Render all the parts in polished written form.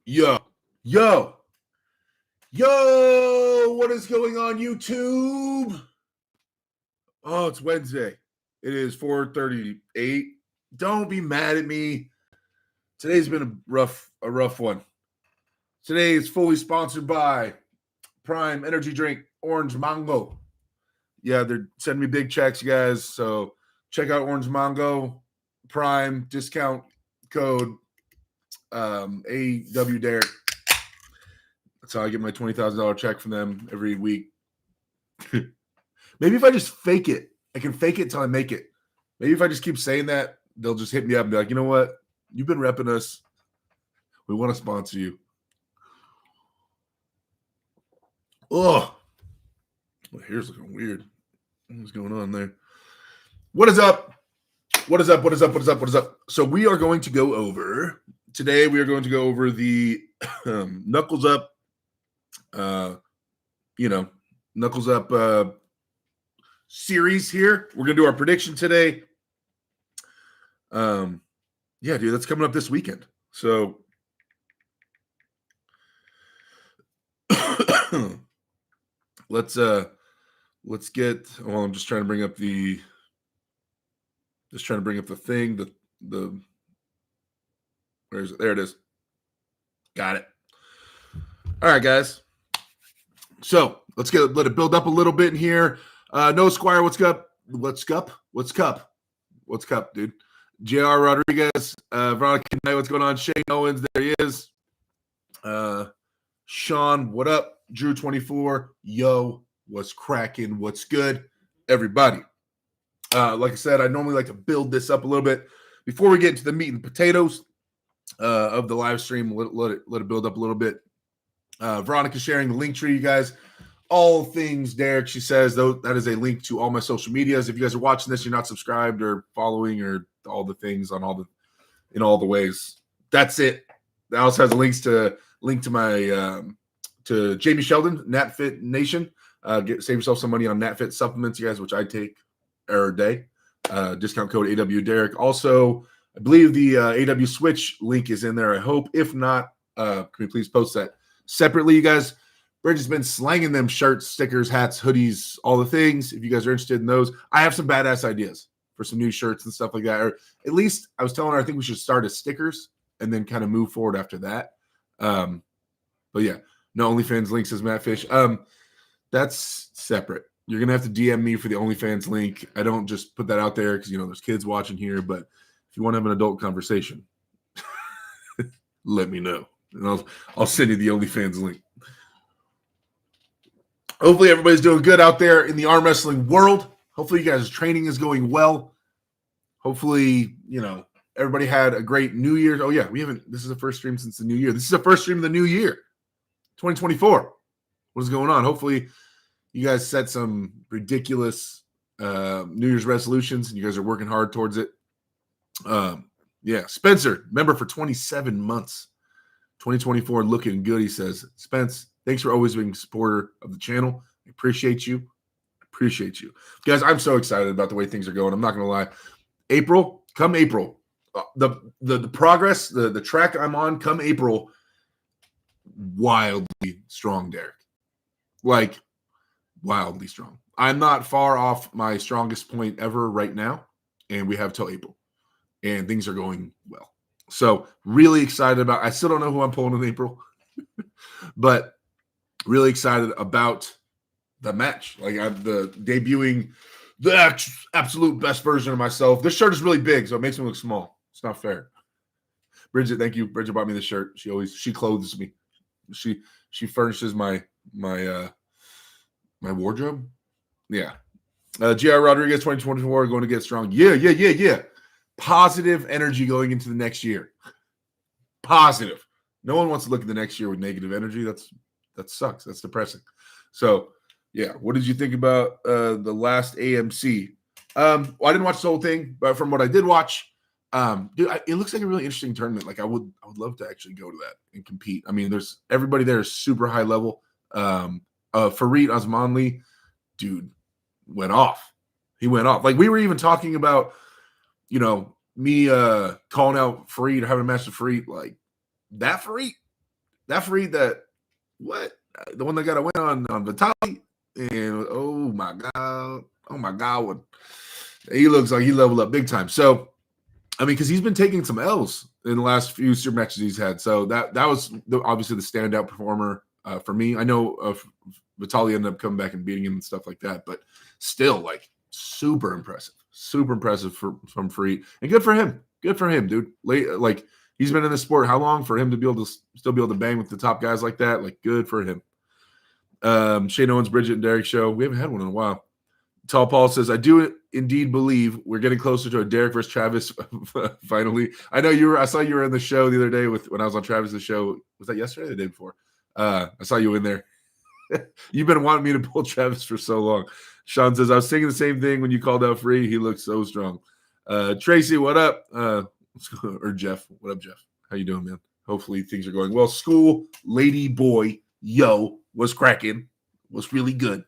Yo, yo, yo, what is going on, YouTube? Oh, it's Wednesday. It is 4:38. Don't be mad at me. Today's been a rough one. Today is fully sponsored by Prime Energy Drink Orange Mango. Yeah, they're sending me big checks, you guys. So check out Orange Mango Prime discount code AW Derek. That's how I get my $20,000 check from them every week. Maybe if I just fake it, I can fake it until I make it. Maybe if I just keep saying that, they'll just hit me up and be like, you know what? You've been repping us. We want to sponsor you. Oh, my hair's looking weird. What's going on there? What is up? What is up? What is up? What is up? What is up? So we are going to go over today. We are going to go over the Knuckles Up. Knuckles Up series here. We're gonna do our prediction today. Yeah, dude, that's coming up this weekend. So let's get. Well, I'm just trying to bring up the thing. The where is it? There it is. Got it. All right, guys. So let it build up a little bit in here. Noah Squire, what's up? What's up, dude? JR Rodriguez, Veronica Knight, what's going on? Shane Owens, there he is. Sean, what up? Drew 24, yo, what's cracking? What's good? Everybody. Like I said, I normally like to build this up a little bit before we get into the meat and potatoes of the live stream. Let it build up a little bit. Veronica sharing the link tree, you guys. All things Derek, she says, though, that is a link to all my social medias. If you guys are watching this, you're not subscribed or following or all the things in all the ways. That's it. That also has links to my to Jamie Sheldon, NatFit Nation. Save yourself some money on NatFit supplements, you guys, which I take every day. Discount code AW Derek. Also, I believe the AW Switch link is in there. I hope. If not, can we please post that separately, you guys? Bridget's been slanging them shirts, stickers, hats, hoodies, all the things. If you guys are interested in those, I have some badass ideas for some new shirts and stuff like that. Or at least I was telling her I think we should start as stickers and then kind of move forward after that. But yeah, no OnlyFans link, says Matt Fish. That's separate. You're gonna have to DM me for the OnlyFans link. I don't just put that out there because there's kids watching here. But if you want to have an adult conversation, let me know, and I'll send you the OnlyFans link. Hopefully everybody's doing good out there in the arm wrestling world. Hopefully you guys' training is going well. Hopefully, everybody had a great New Year. Oh, yeah, this is the first stream since the new year. This is the first stream of the new year, 2024. What is going on? Hopefully you guys set some ridiculous New Year's resolutions and you guys are working hard towards it. Yeah, Spencer, member for 27 months. 2024 looking good, he says. Spence, thanks for always being a supporter of the channel. I appreciate you. Guys, I'm so excited about the way things are going. I'm not going to lie. Come April, the progress, the track I'm on, come April, wildly strong, Derek. Like, wildly strong. I'm not far off my strongest point ever right now, and we have till April, and things are going well. So really excited about. I still don't know who I'm pulling in April, but really excited about the match. Like I'm debuting the absolute best version of myself. This shirt is really big, so it makes me look small. It's not fair. Bridget, thank you. Bridget bought me this shirt. She clothes me. She furnishes my wardrobe. Yeah. GR Rodriguez 2024 going to get strong. Yeah. Positive energy going into the next year. Positive. No one wants to look at the next year with negative energy. That sucks. That's depressing. So, yeah. What did you think about the last AMC? Well, I didn't watch the whole thing, but from what I did watch, dude, it looks like a really interesting tournament. Like I would love to actually go to that and compete. I mean, there's everybody there is super high level. Fareed Osmanli, dude, went off. He went off. Like we were even talking about, me calling out Fareed or having a match with Fareed, like that Fareed, that Fareed that the one that got a win on Vitali, and oh my god, he looks like he leveled up big time. So I mean, because he's been taking some L's in the last few super matches he's had. So that was obviously the standout performer for me. I know Vitali ended up coming back and beating him and stuff like that, but still, like, super impressive from Fareed, and good for him, dude. Like, he's been in the sport how long? For him to be able to still be able to bang with the top guys like that, like, good for him. Shane Owens, Bridget, and Derek show. We haven't had one in a while. Tall Paul says, I do indeed believe we're getting closer to a Derek versus Travis finally. I know I saw you were in the show the other day when I was on Travis's show. Was that yesterday or the day before? I saw you in there. You've been wanting me to pull Travis for so long. Sean says, I was thinking the same thing when you called out Free. He looks so strong. Tracy, what up? Or Jeff. What up, Jeff? How you doing, man? Hopefully things are going well. School lady boy, yo, was cracking. Was really good.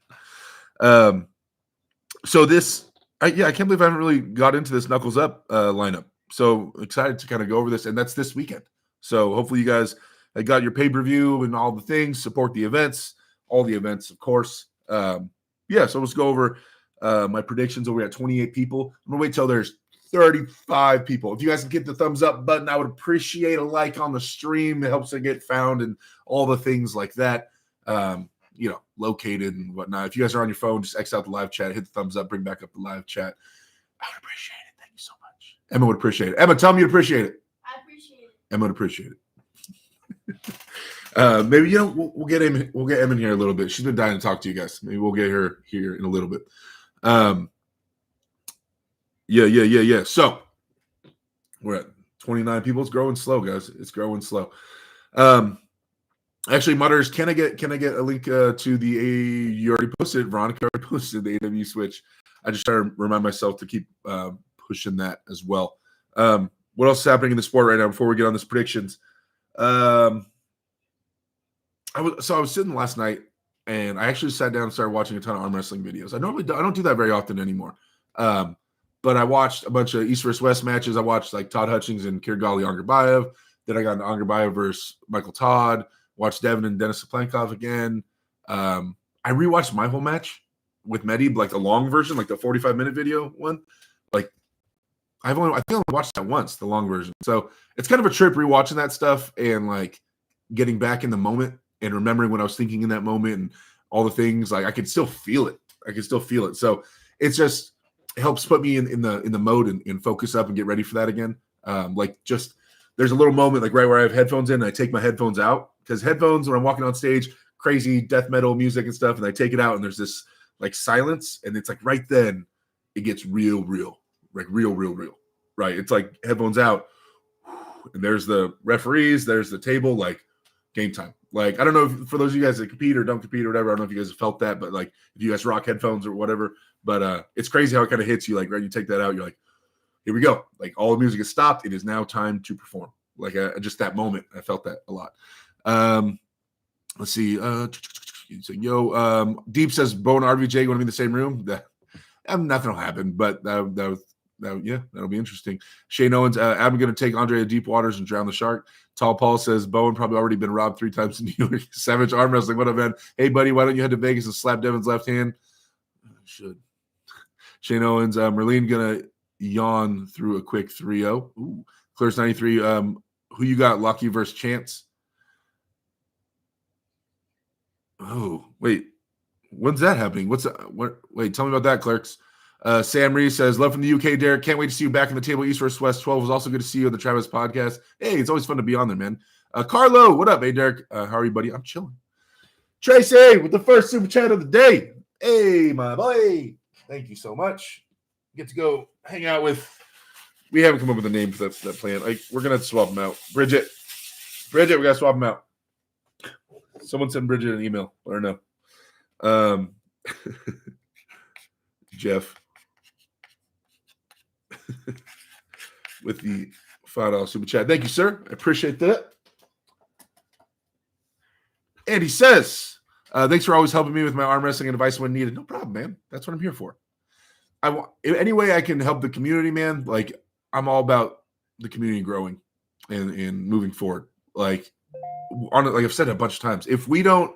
So this, I can't believe I haven't really got into this Knuckles Up lineup. So excited to kind of go over this, and that's this weekend. So hopefully you guys got your pay-per-view and all the things, support the events, all the events, of course. So let's go over my predictions. We're at 28 people. I'm going to wait till there's 35 people. If you guys can get the thumbs up button, I would appreciate a like on the stream. It helps it get found and all the things like that. Located and whatnot. If you guys are on your phone, just X out the live chat, hit the thumbs up, bring back up the live chat. I would appreciate it. Thank you so much. Emma would appreciate it. Emma, tell me you'd appreciate it. I appreciate it. Emma would appreciate it. Maybe we'll get Emma in here a little bit. She's been dying to talk to you guys. Maybe we'll get her here in a little bit. Yeah. So we're at 29 people. It's growing slow, guys. It's growing slow. Actually, Mutters, can I get a link to the you already posted it? Veronica already posted the AW switch. I just try to remind myself to keep pushing that as well. What else is happening in the sport right now before we get on this predictions? I was sitting last night and I actually sat down and started watching a ton of arm wrestling videos. I don't do that very often anymore. But I watched a bunch of East versus West matches. I watched like Todd Hutchings and Kirgali Angarbayev. Then I got into Angarbayev versus Michael Todd. Watched Devin and Denis Saplankov again. I rewatched my whole match with Mehdi, like the long version, like the 45-minute video one. Like I only watched that once, the long version. So it's kind of a trip rewatching that stuff and like getting back in the moment and remembering what I was thinking in that moment and all the things. Like I could still feel it. So it helps put me in the mode and focus up and get ready for that again. There's a little moment like right where I have headphones in and I take my headphones out, because headphones, when I'm walking on stage, crazy death metal music and stuff, and I take it out and there's this like silence, and it's like right then it gets real, like real, right? It's like headphones out, and there's the referees, there's the table, like game time. Like I don't know if, for those of you guys that compete or don't compete or whatever, I don't know if you guys have felt that, but like if you guys rock headphones or whatever, but it's crazy how it kind of hits you. Like right, you take that out, you're like, here we go. Like all the music is stopped. It is now time to perform. Like just that moment, I felt that a lot. Let's see. Deep says Bo and RVJ want to be in the same room. Nothing will happen, but that'll be interesting. Shane Owens, I'm going to take Andre to deep waters and drown the shark. Tall Paul says Bowen probably already been robbed 3 times in New York. Savage arm wrestling. What up, man? Hey, buddy, why don't you head to Vegas and slap Devin's left hand? I should. Shane Owens, Merlene going to yawn through a quick 3-0. Ooh. Clears 93. Who you got? Lucky versus Chance? Oh, wait. When's that happening? Wait, tell me about that, Clerks. Sam Reese says, love from the UK, Derek. Can't wait to see you back in the table East vs. West 12. It was also good to see you on the Travis podcast. Hey, it's always fun to be on there, man. Carlo, what up? Hey, Derek. How are you, buddy? I'm chilling. Tracy with the first super chat of the day. Hey, my boy. Thank you so much. Get to go hang out with. We haven't come up with a name for that plan. Like, we're going to swap them out. Bridget, we got to swap them out. Someone send Bridget an email. Let her know. Jeff with the $5 super chat. Thank you, sir. I appreciate that. And he says, thanks for always helping me with my arm wrestling and advice when needed. No problem, man. That's what I'm here for. Any way I can help the community, man. Like, I'm all about the community growing and moving forward. Like, on it, like I've said it a bunch of times, if we don't,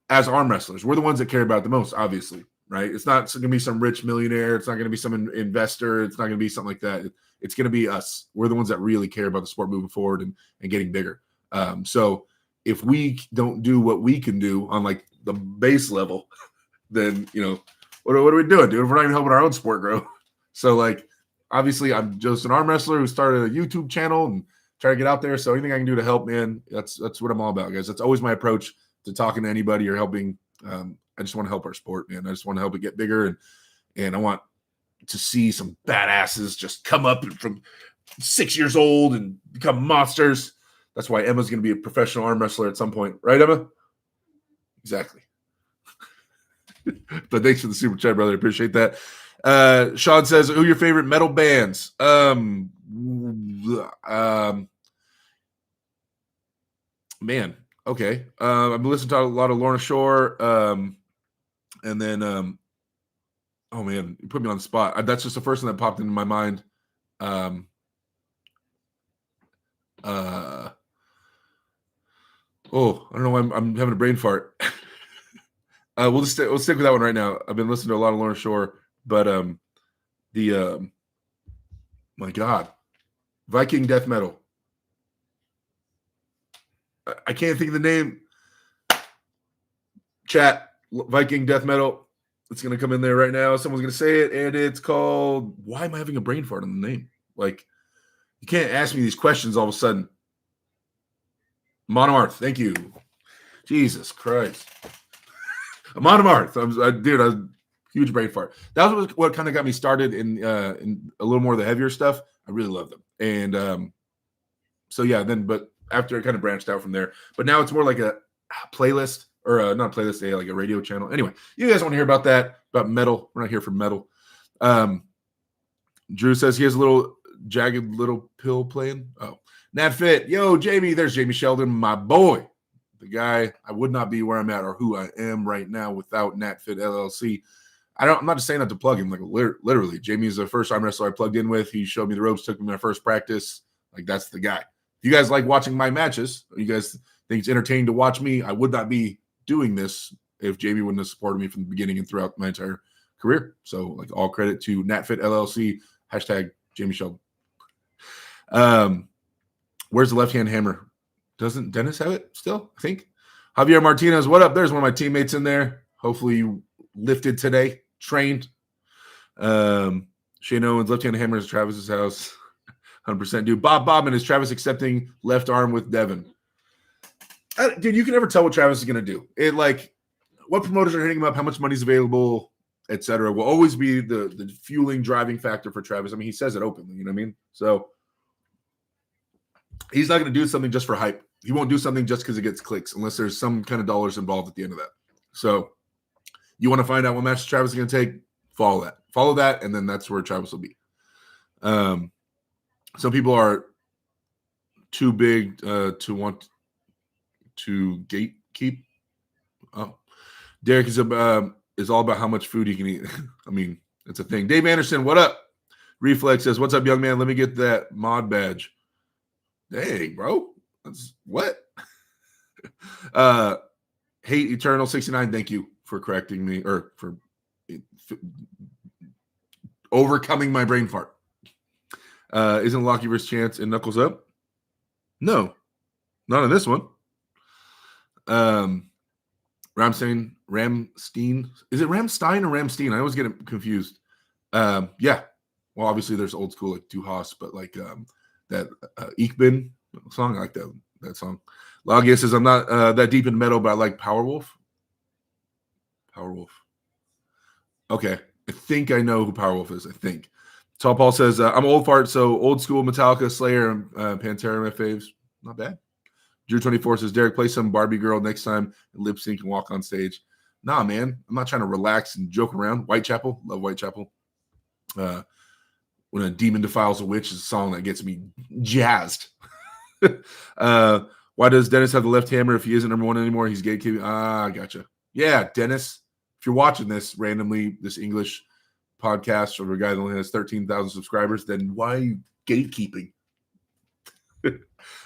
as arm wrestlers, we're the ones that care about it the most, obviously, right? It's not going to be some rich millionaire. It's not going to be some investor. It's not going to be something like that. It's going to be us. We're the ones that really care about the sport moving forward and getting bigger. So if we don't do what we can do on like the base level, then, what are we doing, dude? If we're not even helping our own sport grow. So like, obviously I'm just an arm wrestler who started a YouTube channel and try to get out there. So anything I can do to help, man, that's what I'm all about, guys. That's always my approach to talking to anybody or helping. I just want to help our sport, man. I just want to help it get bigger, and I want to see some badasses just come up from 6 years old and become monsters. That's why Emma's going to be a professional arm wrestler at some point, right, Emma? Exactly. But thanks for the super chat, brother. Appreciate that. Sean says, "Who are your favorite metal bands?" Man, okay. I've been listening to a lot of Lorna Shore, and then, oh man, you put me on the spot. That's just the first thing that popped into my mind. Oh, I don't know why I'm having a brain fart. We'll stick with that one right now. I've been listening to a lot of Lorna Shore, but my God, Viking death metal. I can't think of the name. Chat, Viking death metal. It's going to come in there right now. Someone's going to say it, and it's called, why am I having a brain fart on the name? Like, you can't ask me these questions all of a sudden. Monomarth, thank you. Jesus Christ. Monomarth. Dude, I was huge brain fart. That was what kind of got me started in a little more of the heavier stuff. I really love them. And so, yeah, but after it kind of branched out from there. But now it's more like a playlist, or not a playlist, like a radio channel. Anyway, you guys want to hear about that, about metal. We're not here for metal. Drew says he has a little jagged little pill playing. Oh, Nat Fit. Yo, Jamie. There's Jamie Sheldon, my boy. The guy, I would not be where I'm at or who I am right now without Nat Fit LLC. I'm not just saying that to plug him. Like, literally, Jamie is the first arm wrestler I plugged in with. He showed me the ropes, took me to my first practice. Like, that's the guy. If you guys like watching my matches, or you guys think it's entertaining to watch me, I would not be doing this if Jamie wouldn't have supported me from the beginning and throughout my entire career. So, like, all credit to NatFit LLC, hashtag Jamie Sheldon. Where's the left-hand hammer? Doesn't Dennis have it still, I think? Javier Martinez, what up? There's one of my teammates in there. Hopefully you lifted today, trained. Shane Owens, left-hand hammer is Travis's house. 100% dude. Bob Bobman, is Travis accepting left arm with Devin? Dude, you can never tell what Travis is going to do. It, like, what promoters are hitting him up, how much money's available, etc., will always be the fueling, driving factor for Travis. I mean, he says it openly, you know what I mean? So he's not going to do something just for hype. He won't do something just because it gets clicks unless there's some kind of dollars involved at the end of that. So you want to find out what match Travis is going to take, follow that, and then that's where Travis will be. Some people are too big to want to gatekeep. Oh, Derek is all about how much food he can eat. I mean, it's a thing. Dave Anderson, what up? Reflex says, "What's up, young man? Let me get that mod badge." Hey, bro. That's what? Hate Eternal 69. Thank you for correcting me, or for overcoming my brain fart. Isn't Lockie versus Chance and Knuckles up? No, not on this one. Ramstein. Is it Ramstein or Ramstein? I always get it confused. Yeah. Well, obviously there's old school like Du Hast, but like that Ich Bin song, I like that song. Logia says, I'm not that deep in metal, but I like Powerwolf. Okay. I think I know who Powerwolf is, I think. Tall Paul says, I'm old fart, so old school Metallica, Slayer, and Pantera my faves. Not bad. Drew 24 says, Derek, play some Barbie girl next time and lip sync and walk on stage. Nah, man. I'm not trying to relax and joke around. Whitechapel. Love Whitechapel. When a demon defiles a witch is a song that gets me jazzed. Why does Dennis have the left hammer if he isn't number one anymore? He's gatekeeping. I gotcha. Yeah, Dennis, if you're watching this randomly, this English podcast from a guy that only has 13,000 subscribers, then why are you gatekeeping?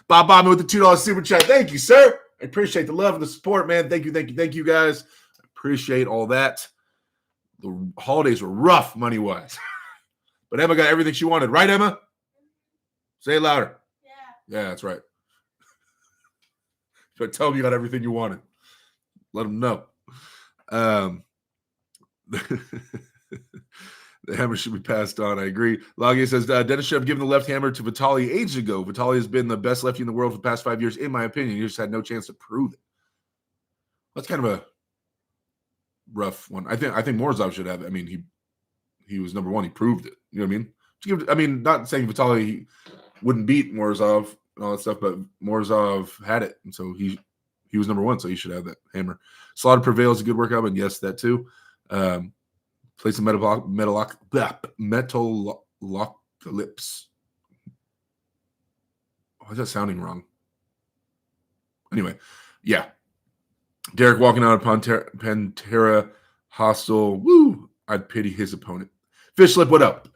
Bob Bobbin with the $2 super chat. Thank you, sir. I appreciate the love and the support, man. Thank you, guys. I appreciate all that. The holidays were rough money-wise. But Emma got everything she wanted. Right, Emma? Say it louder. Yeah. Yeah, that's right. But tell them you got everything you wanted. Let them know. The hammer should be passed on. I agree. Lagia says, Dennis should have given the left hammer to Vitali ages ago. Vitali has been the best lefty in the world for the past 5 years, in my opinion. He just had no chance to prove it. That's kind of a rough one. I think Morozov should have it. I mean, he was number one. He proved it. You know what I mean? Not saying Vitali wouldn't beat Morozov and all that stuff, but Morozov had it, and so he was number one, so he should have that hammer. Slaughter Prevail is a good workout, and yes, that too. Play some Metalocalypse. Why is that sounding wrong? Anyway, yeah. Derek walking out of Pantera Hostile. Woo! I'd pity his opponent. Fishlip, what up?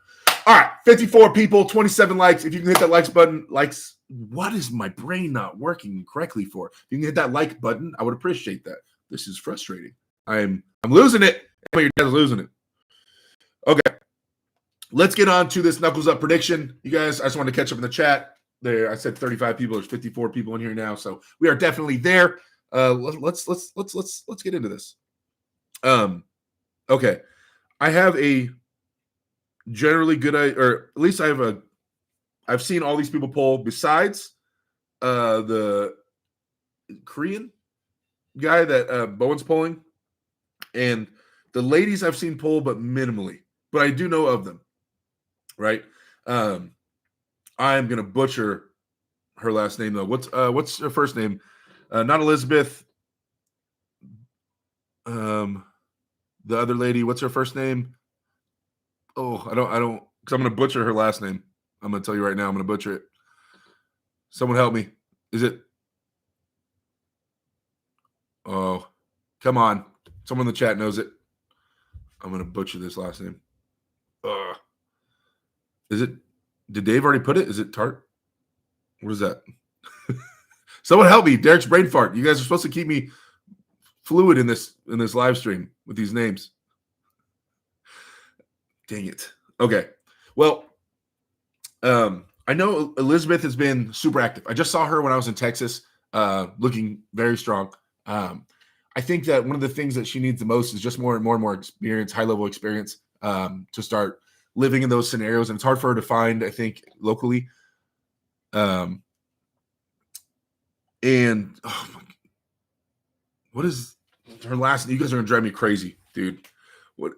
All right, 54 people, 27 likes. If you can hit that likes button, what is my brain not working correctly for? If you can hit that like button, I would appreciate that. This is frustrating. I'm losing it. But your dad's losing it. Okay. Let's get on to this Knuckles Up prediction. You guys, I just wanted to catch up in the chat. There, I said 35 people. There's 54 people in here now, so we are definitely there. Let's get into this. Okay. I have a generally good, or at least I've seen all these people poll besides the Korean guy that Bowen's polling, and the ladies I've seen poll, but minimally. But I do know of them, right? I'm gonna butcher her last name though. What's her first name? Not Elizabeth. The other lady. What's her first name? Oh, I don't. Because I'm gonna butcher her last name. I'm gonna tell you right now. I'm gonna butcher it. Someone help me. Is it? Oh, come on. Someone in the chat knows it. I'm gonna butcher this last name. Is it? Did Dave already put it? Is it Tart? What is that? Someone help me. Derek's brain fart. You guys are supposed to keep me fluid in this live stream with these names. Dang it. Okay. Well, I know Elizabeth has been super active. I just saw her when I was in Texas, looking very strong. I think that one of the things that she needs the most is just more and more experience, high-level experience, to start living in those scenarios. And it's hard for her to find, I think, locally. And what is her last? You guys are gonna drive me crazy, dude. What?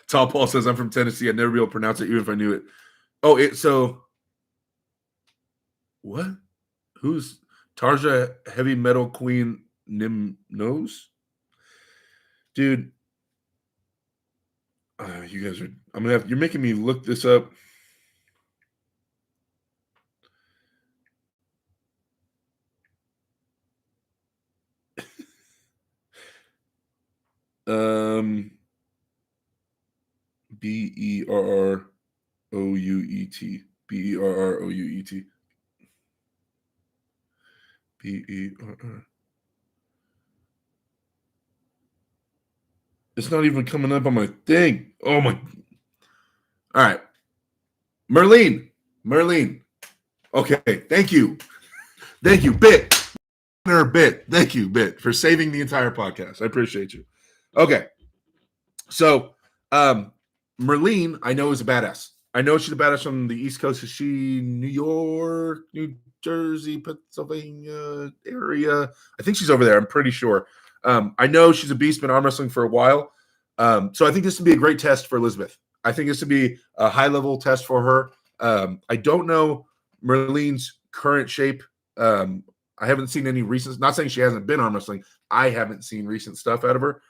Tall Paul says, I'm from Tennessee. I'd never be able to pronounce it even if I knew it. So what? Who's Tarja Heavy Metal Queen Nim Nose? Dude. You guys are, you're making me look this up. Berrouet. Berrouet. Berr. It's not even coming up on my thing. Oh my. All right. Merlene. Okay. Thank you. Bit. Thank you, Bit, for saving the entire podcast. I appreciate you. Okay. So, Merlene, I know, is a badass. I know she's a badass from the East Coast. Is she New York, New Jersey, Pennsylvania area? I think she's over there. I'm pretty sure. I know she's a beast, been arm wrestling for a while. So I think this would be a great test for Elizabeth. I think this would be a high-level test for her. I don't know Merlene's current shape. I haven't seen any recent, not saying she hasn't been arm wrestling. I haven't seen recent stuff out of her.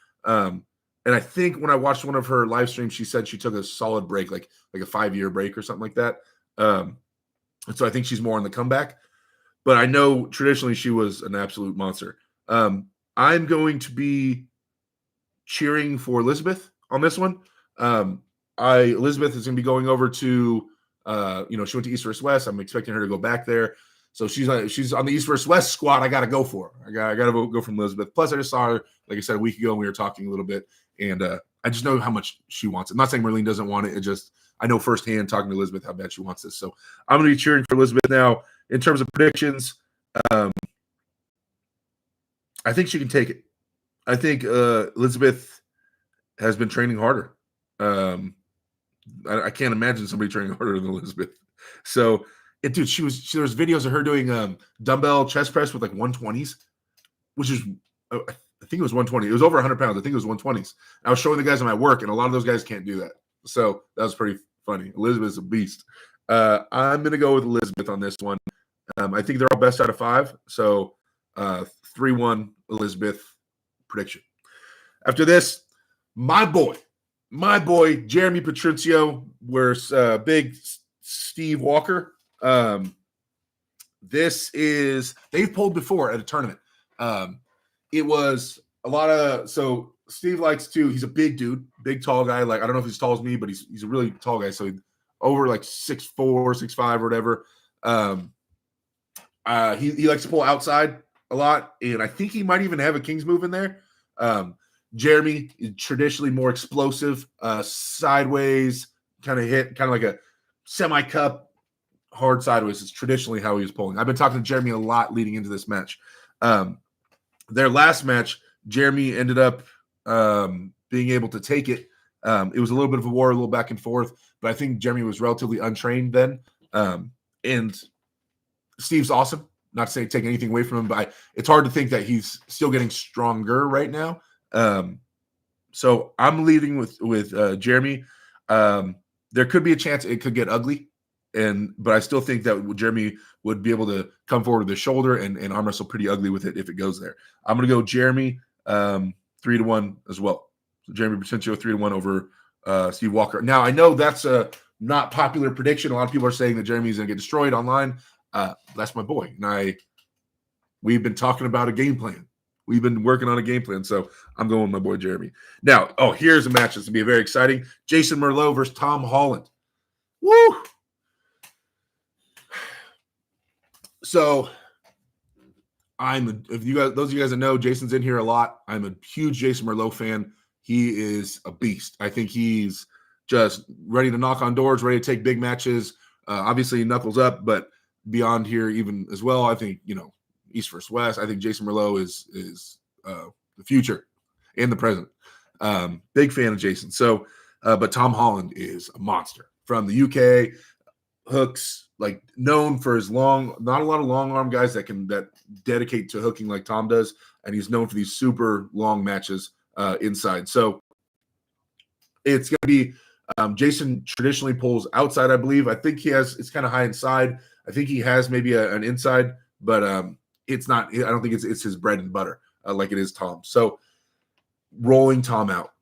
And I think when I watched one of her live streams, she said she took a solid break, like a 5-year break or something like that. And so I think she's more on the comeback. But I know traditionally she was an absolute monster. I'm going to be cheering for Elizabeth on this one. Elizabeth is going to be going over to She went to East versus West. I'm expecting her to go back there. So she's on the East versus West squad. I got to go for her. I got to go from Elizabeth. Plus, I just saw her, like I said, a week ago, and we were talking a little bit, and I just know how much she wants it. I'm not saying Marlene doesn't want it. It just I know firsthand talking to Elizabeth how bad she wants this. So I'm going to be cheering for Elizabeth now. In terms of predictions, I think she can take it. I think Elizabeth has been training harder. I can't imagine somebody training harder than Elizabeth. So, dude, there was videos of her doing dumbbell chest press with like 120s, which is I think it was 120. It was over 100 pounds. I think it was 120s. I was showing the guys at my work, and a lot of those guys can't do that. So that was pretty funny. Elizabeth's a beast. I'm going to go with Elizabeth on this one. I think they're all best out of 5. So 3-1 Elizabeth prediction. After this, my boy Jeremy Patricio versus big Steve Walker. They've pulled before at a tournament. It was a lot of Steve likes to. He's a big dude, big tall guy. Like I don't know if he's as tall as me, but he's a really tall guy. So over like 6'4", 6'5", or whatever. He likes to pull outside a lot, and I think he might even have a King's move in there. Jeremy is traditionally more explosive, sideways kind of hit, kind of like a semi-cup, hard sideways is traditionally how he was pulling. I've been talking to Jeremy a lot leading into this match. Their last match, Jeremy ended up being able to take it. It was a little bit of a war, a little back and forth, but I think Jeremy was relatively untrained then. And Steve's awesome. Not to say take anything away from him, but it's hard to think that he's still getting stronger right now. So I'm leading with Jeremy. There could be a chance it could get ugly, but I still think that Jeremy would be able to come forward with his shoulder and arm wrestle pretty ugly with it if it goes there. I'm going to go Jeremy 3-1 as well. So Jeremy Patricio 3-1 over Steve Walker. Now I know that's a not popular prediction. A lot of people are saying that Jeremy's going to get destroyed online. That's my boy, and we've been talking about a game plan. We've been working on a game plan, so I'm going with my boy Jeremy. Now, here's a match that's going to be very exciting. Jason Merlot versus Tom Holland. Woo! So, those of you guys that know, Jason's in here a lot. I'm a huge Jason Merlot fan. He is a beast. I think he's just ready to knock on doors, ready to take big matches. Obviously, knuckles up, but beyond here even as well, I think, East versus West. I think Jason Merlot is the future and the present. Big fan of Jason. So, but Tom Holland is a monster from the UK. Hooks, like known for his not a lot of long arm guys that dedicate to hooking like Tom does, and he's known for these super long matches inside. So it's going to be Jason traditionally pulls outside, I believe. I think it's kind of high inside. I think he has maybe an inside, but it's not. I don't think it's his bread and butter like it is Tom. So rolling Tom out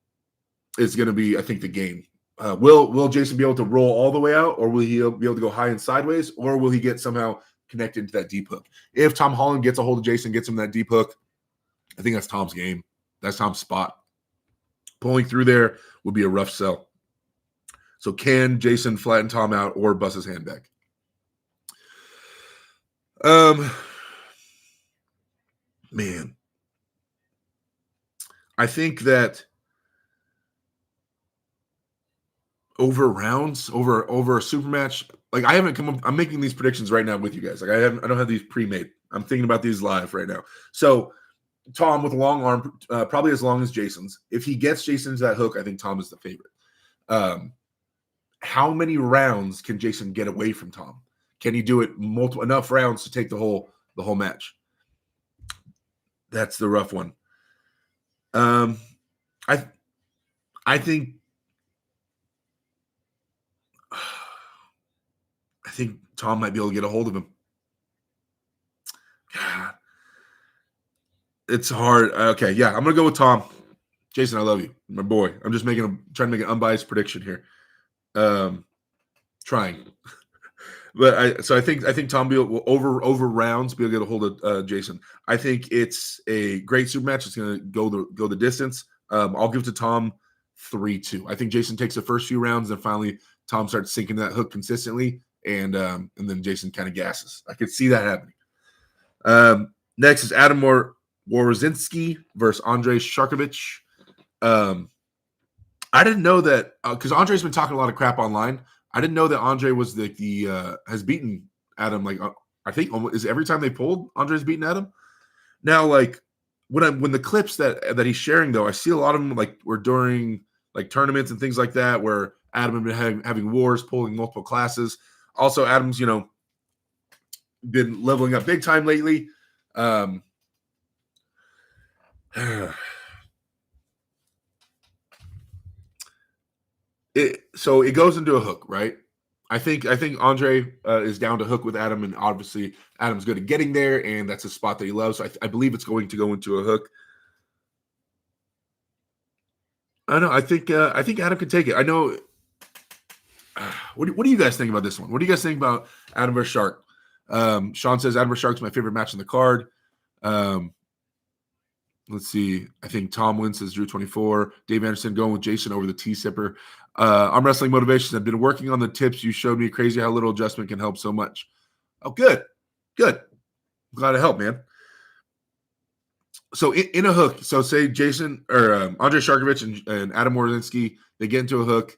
is going to be, I think, the game. Will Jason be able to roll all the way out, or will he be able to go high and sideways, or will he get somehow connected to that deep hook? If Tom Holland gets a hold of Jason, gets him that deep hook, I think that's Tom's game. That's Tom's spot. Pulling through there would be a rough sell. So can Jason flatten Tom out or bust his hand back? Man, I think that over rounds, over a super match, like I haven't come up. I'm making these predictions right now with you guys. Like I don't have these pre-made. I'm thinking about these live right now. So Tom with a long arm, probably as long as Jason's. If he gets Jason's that hook, I think Tom is the favorite. How many rounds can Jason get away from Tom? Can he do it enough rounds to take the whole match? That's the rough one. I think Tom might be able to get a hold of him. God, it's hard. Okay, yeah, I'm gonna go with Tom. Jason, I love you, my boy. I'm just trying to make an unbiased prediction here. Trying, but I think Tom will over rounds be able to get a hold of Jason. I think it's a great super match. It's gonna go the distance. I'll give it to Tom 3-2. I think Jason takes the first few rounds, and finally Tom starts sinking that hook consistently, and then Jason kind of gasses. I could see that happening. Next is Adam Worozinski versus Andrei Sharkovich. I didn't know that because Andrei's been talking a lot of crap online. I didn't know that Andre was the has beaten Adam. Like I think almost is every time they pulled, Andrei's beaten Adam. Now, like when the clips that he's sharing though, I see a lot of them like were during like tournaments and things like that where Adam had been having wars, pulling multiple classes. Also, Adam's been leveling up big time lately. So it goes into a hook, right? I think Andre is down to hook with Adam, and obviously Adam's good at getting there, and that's a spot that he loves. So I believe it's going to go into a hook. I don't know. I think Adam can take it. I know. What do you guys think about this one? What do you guys think about Adam versus Shark? Sean says Adam versus Shark's my favorite match on the card. Let's see. I think Tom Wynn says Drew 24. Dave Anderson going with Jason over the T-Sipper. Arm Wrestling Motivations. I've been working on the tips you showed me. Crazy how little adjustment can help so much. Oh, good. I'm glad to help, man. So in a hook, so say Jason or Andrei Sharkovich and Adam Worozinski, they get into a hook,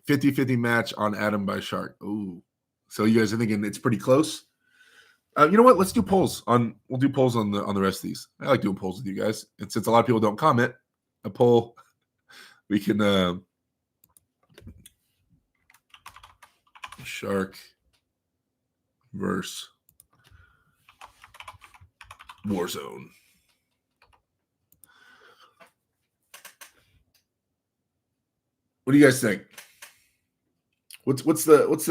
50-50 match on Adam by Shark. Ooh. So you guys are thinking it's pretty close? You know what? Let's do polls on. We'll do polls on the rest of these. I like doing polls with you guys, and since a lot of people don't comment, a poll we can Shark versus Warzone. What do you guys think? What's the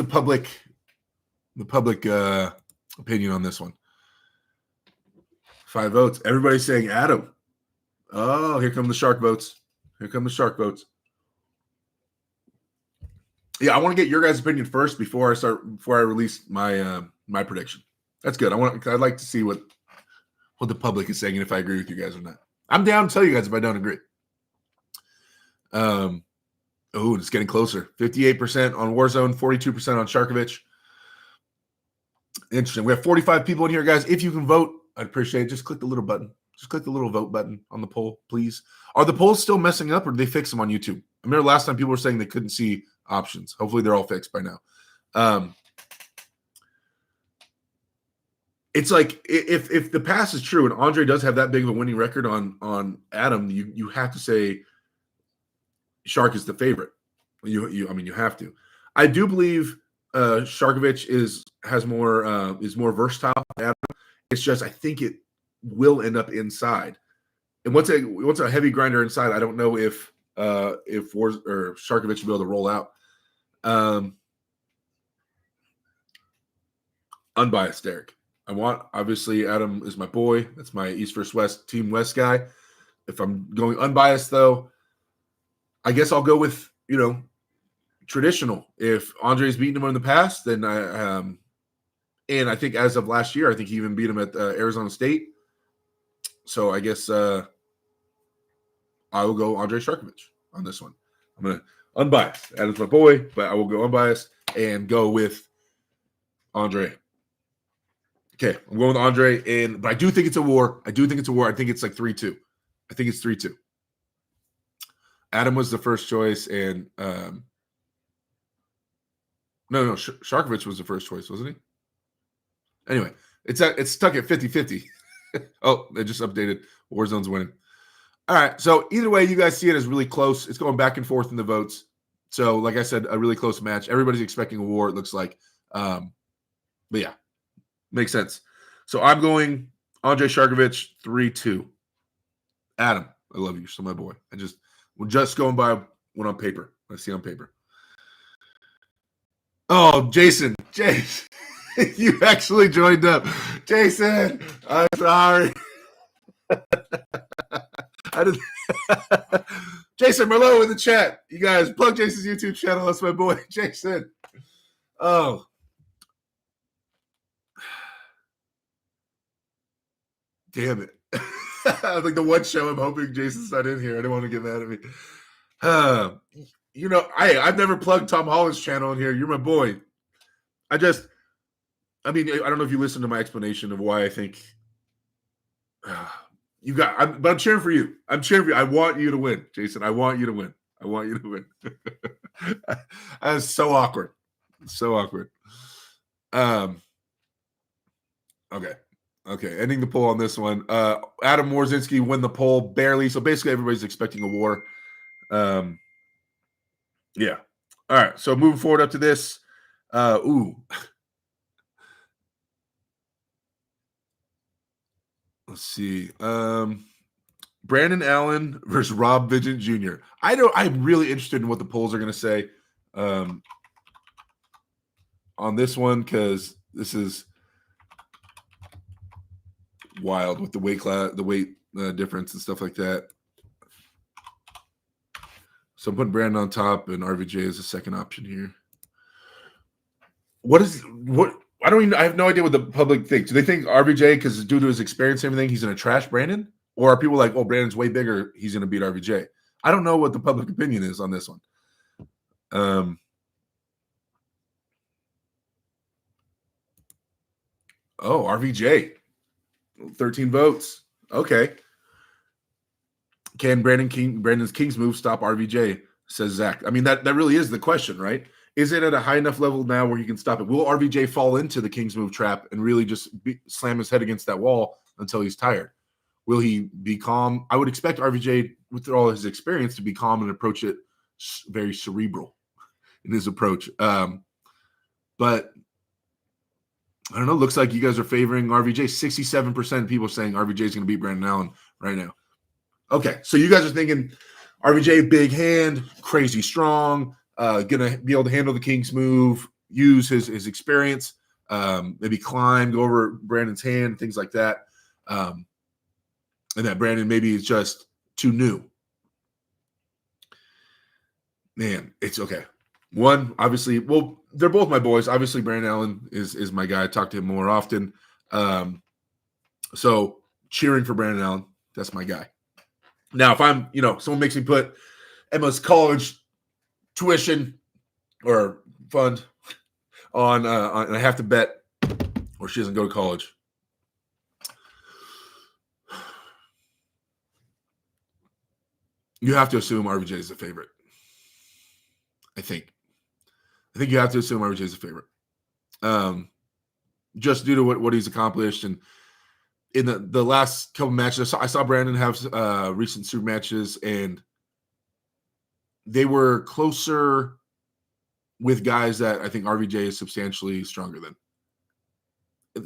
public opinion on this one? 5 votes. Everybody's saying Adam. Oh, here come the Shark votes. Yeah, I want to get your guys' opinion first before I release my my prediction. That's good. I'd like to see what the public is saying and if I agree with you guys or not. I'm down to tell you guys if I don't agree. It's getting closer. 58% on Warzone, 42% on Sharkovich. Interesting. We have 45 people in here, guys. If you can vote, I'd appreciate it. Just click the little button. Just click the little vote button on the poll, please. Are the polls still messing up or did they fix them on YouTube? I remember last time people were saying they couldn't see options. Hopefully they're all fixed by now. It's like if the pass is true and Andre does have that big of a winning record on Adam, you have to say Shark is the favorite. You have to. I do believe Sharkovich is more versatile than Adam. It's just I think it will end up inside. And once a heavy grinder inside, I don't know if Sharkovich will be able to roll out. Unbiased, Derek. Obviously Adam is my boy. That's my East versus West, Team West guy. If I'm going unbiased though, I guess I'll go with traditional. If Andre's beaten him in the past, then and I think as of last year, I think he even beat him at Arizona State. So I guess I will go Andrei Sharkovich on this one. I'm going to unbiased. Adam's my boy, but I will go unbiased and go with Andre. Okay, I'm going with Andre, but I do think it's a war. I think it's like 3-2. I think it's 3-2. Adam was the first choice, and Sharkovich was the first choice, wasn't he? Anyway, it's stuck at 50-50. Oh, they just updated. Warzone's winning. All right, so either way, you guys see it as really close. It's going back and forth in the votes. So, like I said, a really close match. Everybody's expecting a war, it looks like. But yeah, makes sense. So I'm going Andrei Sharkovich 3-2. Adam, I love you. You're still my boy. We're just going by what on paper. I see on paper. Oh, Jason, you actually joined up. Jason, I'm sorry. Jason Merlot in the chat. You guys plug Jason's YouTube channel. That's my boy, Jason. Oh. Damn it. Like the one show I'm hoping Jason's not in here. I don't want to get mad at me. I've never plugged Tom Holland's channel in here. You're my boy. I mean, I don't know if you listened to my explanation of why I think but I'm cheering for you. I'm cheering for you. I want you to win, Jason. I want you to win. I want you to win. That's so awkward. So awkward. Okay. Ending the poll on this one. Adam Morzinski win the poll barely. So basically, everybody's expecting a war. Yeah. All right. So moving forward up to this. Let's see. Brandon Allen versus Rob Vigent Jr. I'm really interested in what the polls are going to say on this one, because this is wild with the weight class, the weight difference and stuff like that. So I'm putting Brandon on top and RVJ as a second option here. I have no idea what the public thinks. Do they think RVJ, because due to his experience and everything, he's going to trash Brandon? Or are people like, oh, Brandon's way bigger, he's going to beat RVJ? I don't know what the public opinion is on this one. RVJ. 13 votes. Okay. Can Brandon's King's move stop RVJ, says Zach. I mean, that really is the question, right? Is it at a high enough level now where he can stop it? Will RVJ fall into the King's move trap and really just slam his head against that wall until he's tired? Will he be calm? I would expect RVJ, with all his experience, to be calm and approach it very cerebral in his approach. But I don't know. Looks like you guys are favoring RVJ. 67% of people saying RVJ is going to beat Brandon Allen right now. Okay, so you guys are thinking RVJ, big hand, crazy strong, gonna be able to handle the King's move, use his experience, maybe climb, go over Brandon's hand, things like that. And that Brandon maybe is just too new. Man, it's okay. One, obviously, well, they're both my boys. Obviously, Brandon Allen is my guy. I talk to him more often. So cheering for Brandon Allen, that's my guy. Now, if I'm, someone makes me put Emma's college tuition or fund on and I have to bet, or she doesn't go to college, you have to assume RVJ is the favorite. I think you have to assume RVJ is the favorite. Just due to what he's accomplished, and in the last couple matches, I saw Brandon have recent super matches, and they were closer with guys that I think RVJ is substantially stronger than.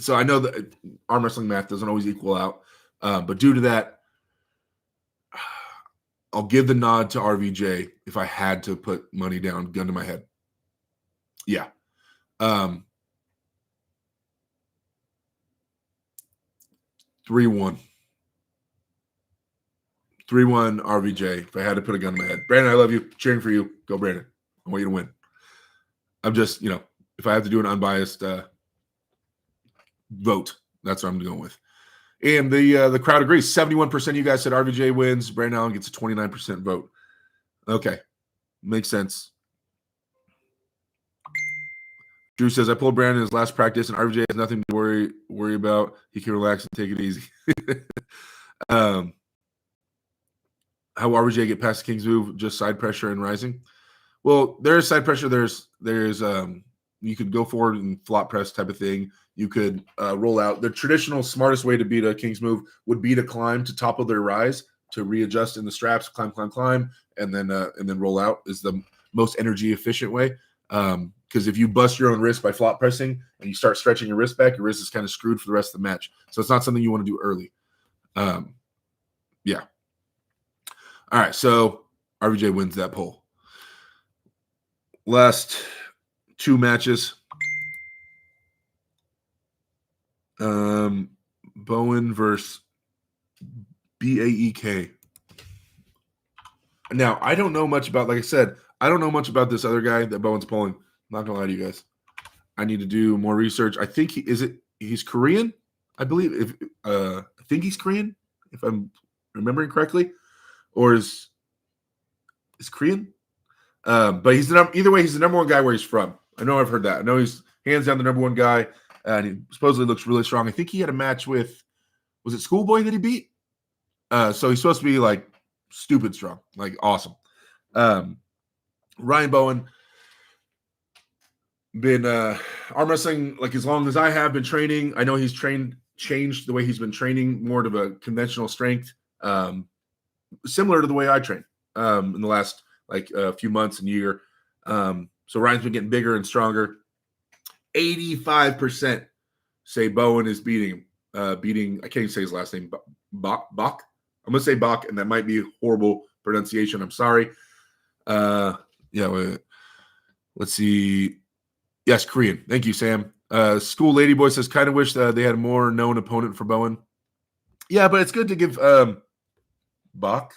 So I know that arm wrestling math doesn't always equal out, but due to that, I'll give the nod to RVJ if I had to put money down, gun to my head. Yeah. 3-1. 3-1 RVJ if I had to put a gun to my head. Brandon, I love you. Cheering for you. Go, Brandon. I want you to win. I'm just, if I have to do an unbiased vote, that's what I'm going with. And the crowd agrees. 71% of you guys said RVJ wins. Brandon Allen gets a 29% vote. Okay. Makes sense. Drew says, I pulled Brandon in his last practice, and RVJ has nothing to worry about. He can relax and take it easy. How RVJ get past the King's move? Just side pressure and rising? Well, there's side pressure. There's you could go forward and flop press type of thing. You could roll out. The traditional smartest way to beat a King's move would be to climb to topple their rise, to readjust in the straps, climb, and then roll out is the most energy efficient way. Because if you bust your own wrist by flop pressing and you start stretching your wrist back, your wrist is kind of screwed for the rest of the match. So it's not something you want to do early. Yeah. All right, so RVJ wins that poll. Last two matches. Bowen versus BAEK. Now, I don't know much about, like I said, I don't know much about this other guy that Bowen's polling. I'm not gonna lie to you guys. I need to do more research. I think he's Korean, I believe. I think he's Korean, if I'm remembering correctly, or is Korean. But either way, he's the number one guy where he's from. I know I've heard that. I know he's hands down the number one guy, and he supposedly looks really strong. I think he had a match with, was it Schoolboy that he beat? So he's supposed to be like stupid strong, like awesome. Ryan Bowen been arm wrestling like as long as I have been training. I know he's changed the way he's been training more to a conventional strength, similar to the way I train in the last like a few months and year. So Ryan's been getting bigger and stronger. 85% say Bowen is beating I can't even say his last name, Bach. I'm gonna say Bach, and that might be horrible pronunciation. I'm sorry. Let's see. Yes, Korean. Thank you, Sam. School Ladyboy says, kind of wish they had a more known opponent for Bowen. Yeah, but it's good to give Bach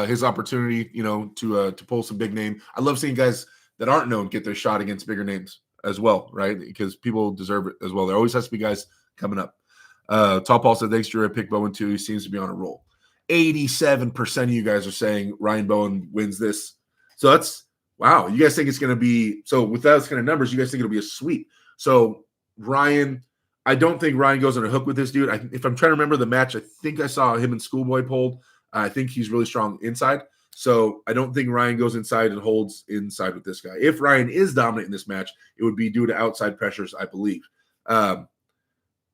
his opportunity, to pull some big name. I love seeing guys that aren't known get their shot against bigger names as well, right? Because people deserve it as well. There always has to be guys coming up. Top Paul said, thanks, Drew. I picked Bowen too. He seems to be on a roll. 87% of you guys are saying Ryan Bowen wins this. So that's, wow. You guys think it's going to be, so with those kind of numbers, you guys think it'll be a sweep. So Ryan, I don't think Ryan goes on a hook with this dude. If I'm trying to remember the match, I think I saw him and Schoolboy pulled. I think he's really strong inside. So I don't think Ryan goes inside and holds inside with this guy. If Ryan is dominant in this match, it would be due to outside pressures, I believe.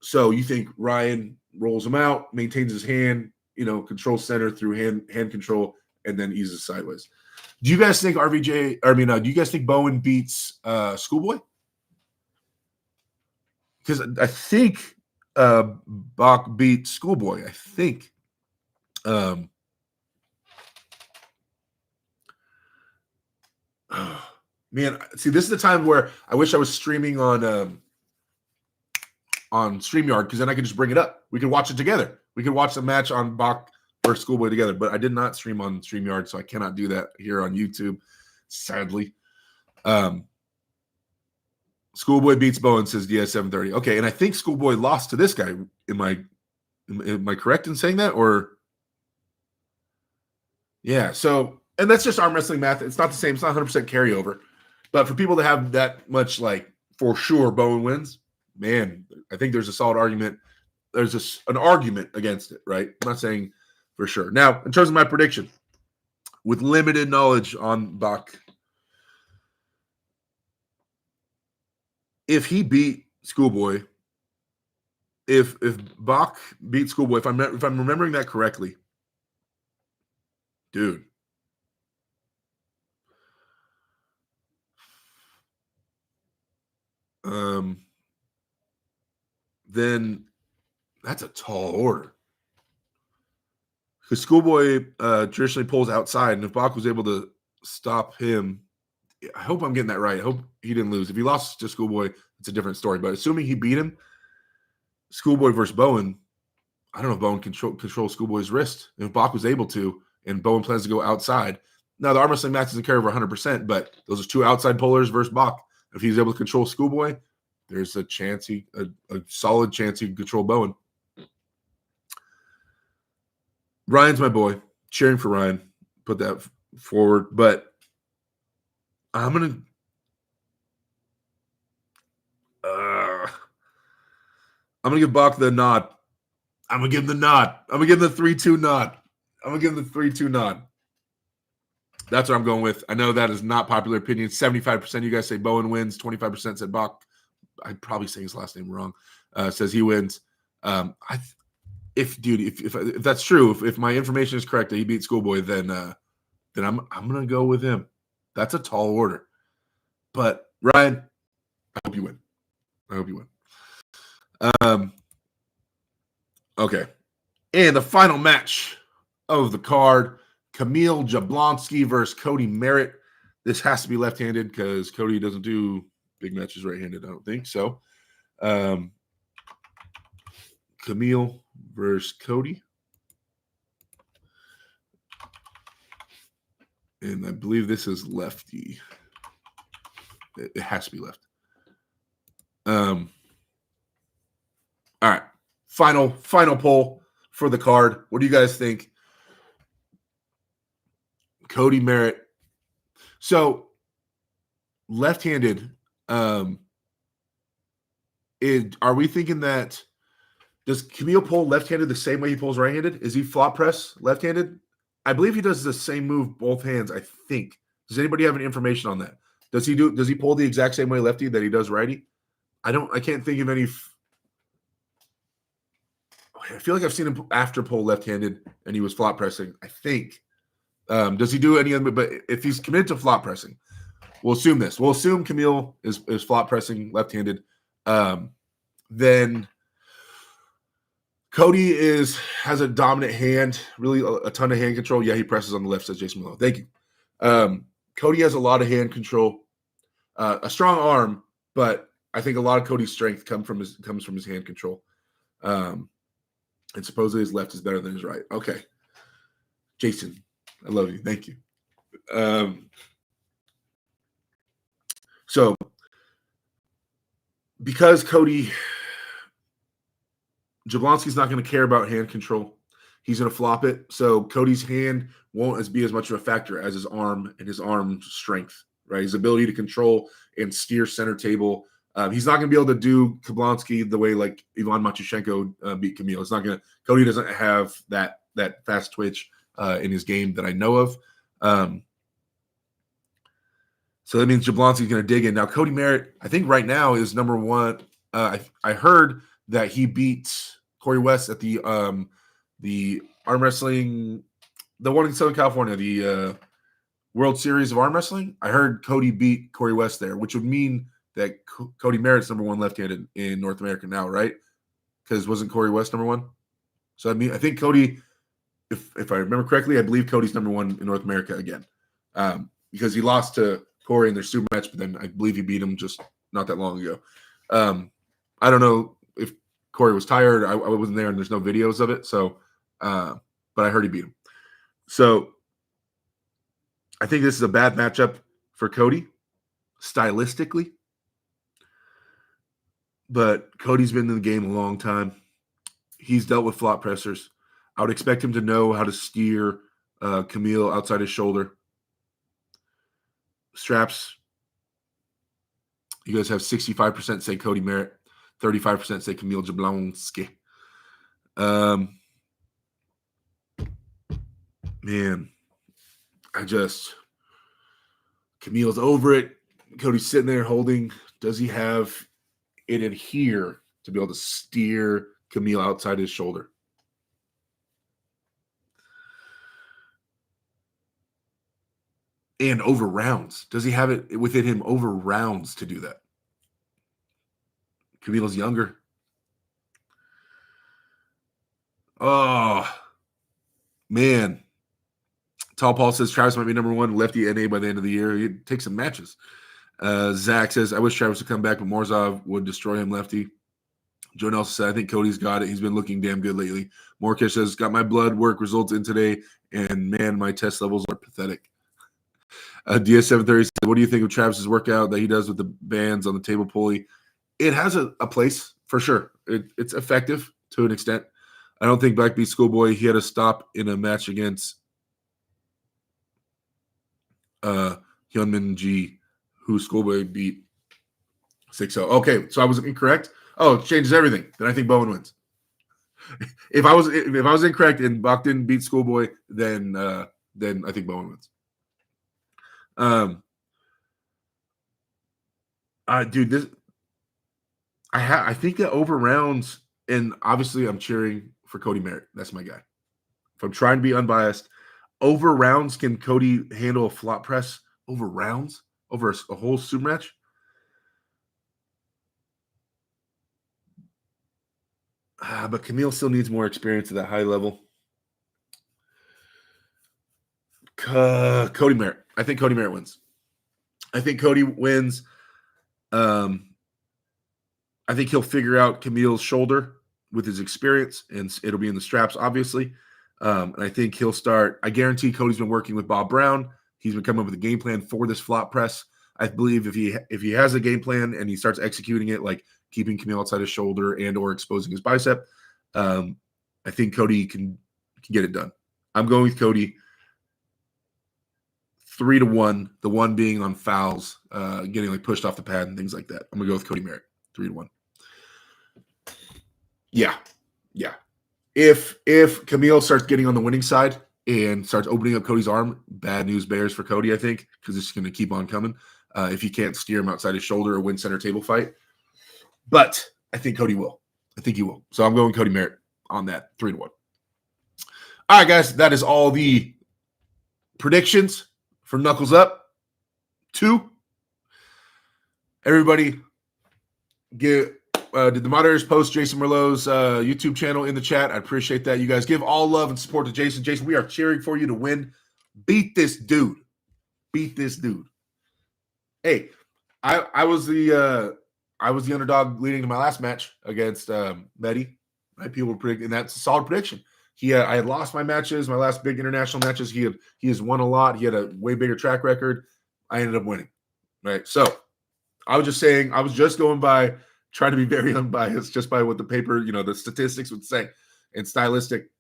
So you think Ryan rolls him out, maintains his hand, controls center through hand control, and then eases sideways. Do you guys think do you guys think Bowen beats Schoolboy? Because I think Bach beat Schoolboy. I think. Man, see, this is the time where I wish I was streaming on StreamYard, because then I could just bring it up. We could watch it together. We could watch the match on Bach versus Schoolboy together, but I did not stream on StreamYard, so I cannot do that here on YouTube, sadly. Schoolboy beats Bowen, says DS 730. Okay, and I think Schoolboy lost to this guy. Am I correct in saying that? Or yeah, so, and that's just arm wrestling math. It's not the same. It's not 100% carryover. But for people to have that much, like, for sure Bowen wins, man, I think there's a solid argument. There's an argument against it, right? I'm not saying for sure. Now, in terms of my prediction, with limited knowledge on Bach, if he beat Schoolboy, if Bach beat Schoolboy, if I'm remembering that correctly, dude, then that's a tall order. Because Schoolboy traditionally pulls outside, and if Bach was able to stop him, I hope I'm getting that right. I hope he didn't lose. If he lost to Schoolboy, it's a different story. But assuming he beat him, Schoolboy versus Bowen, I don't know if Bowen control Schoolboy's wrist. If Bach was able to, and Bowen plans to go outside. Now, the arm wrestling match doesn't carry over 100%, but those are two outside pullers versus Bach. If he's able to control Schoolboy, there's a chance a solid chance he can control Bowen. Ryan's my boy. Cheering for Ryan. Put that forward. But I'm going to give Bach the nod. I'm going to give him the nod. I'm going to give him the 3-2 nod. I'm going to give him the 3-2 nod. That's what I'm going with. I know that is not popular opinion. 75% of you guys say Bowen wins. 25% said Bach. I'd probably say his last name wrong. Says he wins. If that's true, if my information is correct that he beat Schoolboy, then I'm gonna go with him. That's a tall order. But Ryan, I hope you win. Okay. And the final match of the card, Kamil Jablonski versus Cody Merritt. This has to be left-handed because Cody doesn't do big matches right-handed, I don't think. So Kamil versus Cody. And I believe this is lefty. It has to be left. All right. Final poll for the card. What do you guys think? Cody Merritt. So left-handed. Are we thinking that does Camille pull left-handed the same way he pulls right-handed? Is he flop press left-handed? I believe he does the same move both hands. I think. Does anybody have any information on that? Does he pull the exact same way lefty that he does righty? I can't think of any. I feel like I've seen him after pull left-handed and he was flop pressing. I think. Does he do any other? But if he's committed to flop pressing, we'll assume this. We'll assume Camille is flop pressing left-handed. Then Cody has a dominant hand, really a ton of hand control. Yeah, he presses on the left, says Jason Malone. Thank you. Cody has a lot of hand control, a strong arm, but I think a lot of Cody's strength comes from his hand control. And supposedly his left is better than his right. Okay. Jason, I love you. Thank you. So because Jablonski's not going to care about hand control. He's going to flop it. So Cody's hand won't be as much of a factor as his arm and his arm strength, right? His ability to control and steer center table. He's not going to be able to do Jablonski the way like Ivan Matyushenko beat Camille. It's not going to. Cody doesn't have that fast twitch in his game that I know of. So that means Jablonski's going to dig in. Now Cody Merritt, I think right now is number one. I heard that he beat Corey West at the arm wrestling, the one in Southern California, the World Series of Arm Wrestling. I heard Cody beat Corey West there, which would mean that Cody Merritt's number one left-handed in North America now, right? Because wasn't Corey West number one? So I think Cody, if I remember correctly, I believe Cody's number one in North America again, because he lost to Corey in their super match, but then I believe he beat him just not that long ago. I don't know if Corey was tired. I wasn't there, and there's no videos of it. So, but I heard he beat him. So I think this is a bad matchup for Cody, stylistically. But Cody's been in the game a long time. He's dealt with flop pressers. I would expect him to know how to steer Camille outside his shoulder. Straps, you guys have 65% say Cody Merritt, 35% say Camille Jablonski. Man, Camille's over it. Cody's sitting there holding. Does he have it in here to be able to steer Camille outside his shoulder? And over rounds. Does he have it within him over rounds to do that? Camille's younger. Oh, man. Tall Paul says Travis might be number one lefty NA by the end of the year. He'd take some matches. Zach says, I wish Travis would come back, but Morzov would destroy him lefty. Joe Nelson said, I think Cody's got it. He's been looking damn good lately. Morkish says, got my blood work results in today, and man, my test levels are pathetic. DS730 said, what do you think of Travis's workout that he does with the bands on the table pulley? It has a place for sure. It's effective to an extent. I don't think Black beat Schoolboy. He had a stop in a match against Hyunmin Ji, who Schoolboy beat 6-0. Okay, so I was incorrect. Oh, it changes everything. Then I think Bowen wins. If I was incorrect and Bogdan beat Schoolboy, then I think Bowen wins. Dude, I think that over rounds, and obviously I'm cheering for Cody Merritt. That's my guy. If I'm trying to be unbiased, over rounds, can Cody handle a flop press over rounds, over a whole super match? But Camille still needs more experience at that high level. Cody Merritt. I think Cody Merritt wins. I think Cody wins. I think he'll figure out Camille's shoulder with his experience, and it'll be in the straps, obviously. And I think he'll start. I guarantee Cody's been working with Bob Brown. He's been coming up with a game plan for this flop press. I believe if he has a game plan and he starts executing it, like keeping Camille outside his shoulder and or exposing his bicep, I think Cody can get it done. I'm going with Cody. 3-1. The one being on fouls, getting like pushed off the pad and things like that. I'm gonna go with Cody Merritt, 3-1. Yeah. If Camille starts getting on the winning side and starts opening up Cody's arm, bad news bears for Cody, I think, because it's going to keep on coming. If he can't steer him outside his shoulder or win center table fight. But I think Cody will. I think he will. So I'm going Cody Merritt on that, 3-1. All right, guys, that is all the predictions for Knuckles Up 2. Everybody, did the moderators post Jason Merlot's YouTube channel in the chat? I appreciate that. You guys give all love and support to Jason. Jason, we are cheering for you to win. Beat this dude. Hey, I was the underdog leading to my last match against Mehdi. Right? People were predicting, and that's a solid prediction. I had lost my matches, my last big international matches. He has won a lot. He had a way bigger track record. I ended up winning. Right. So I was just saying, I was just going by trying to be very unbiased, just by what the paper, the statistics would say, and stylistic.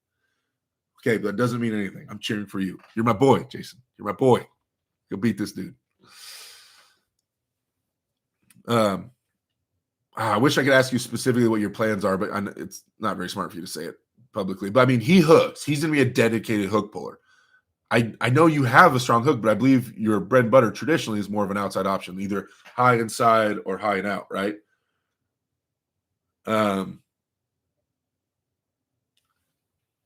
Okay, but that doesn't mean anything. I'm cheering for you. You're my boy, Jason. You're my boy. You'll beat this dude. I wish I could ask you specifically what your plans are, but it's not very smart for you to say it publicly. But I mean, he hooks. He's going to be a dedicated hook puller. I know you have a strong hook, but I believe your bread and butter traditionally is more of an outside option, either high inside or high and out, right?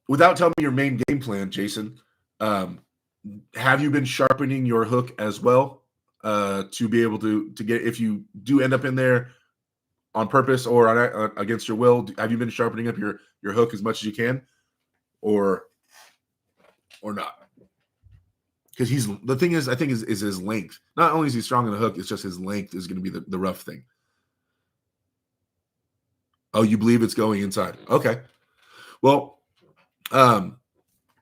Without telling me your main game plan, Jason, have you been sharpening your hook as well to be able to get, if you do end up in there on purpose or against your will, have you been sharpening up your hook as much as you can, or not? Because the thing is, I think is his length. Not only is he strong in the hook, it's just his length is going to be the rough thing. Oh, you believe it's going inside? Okay. Well,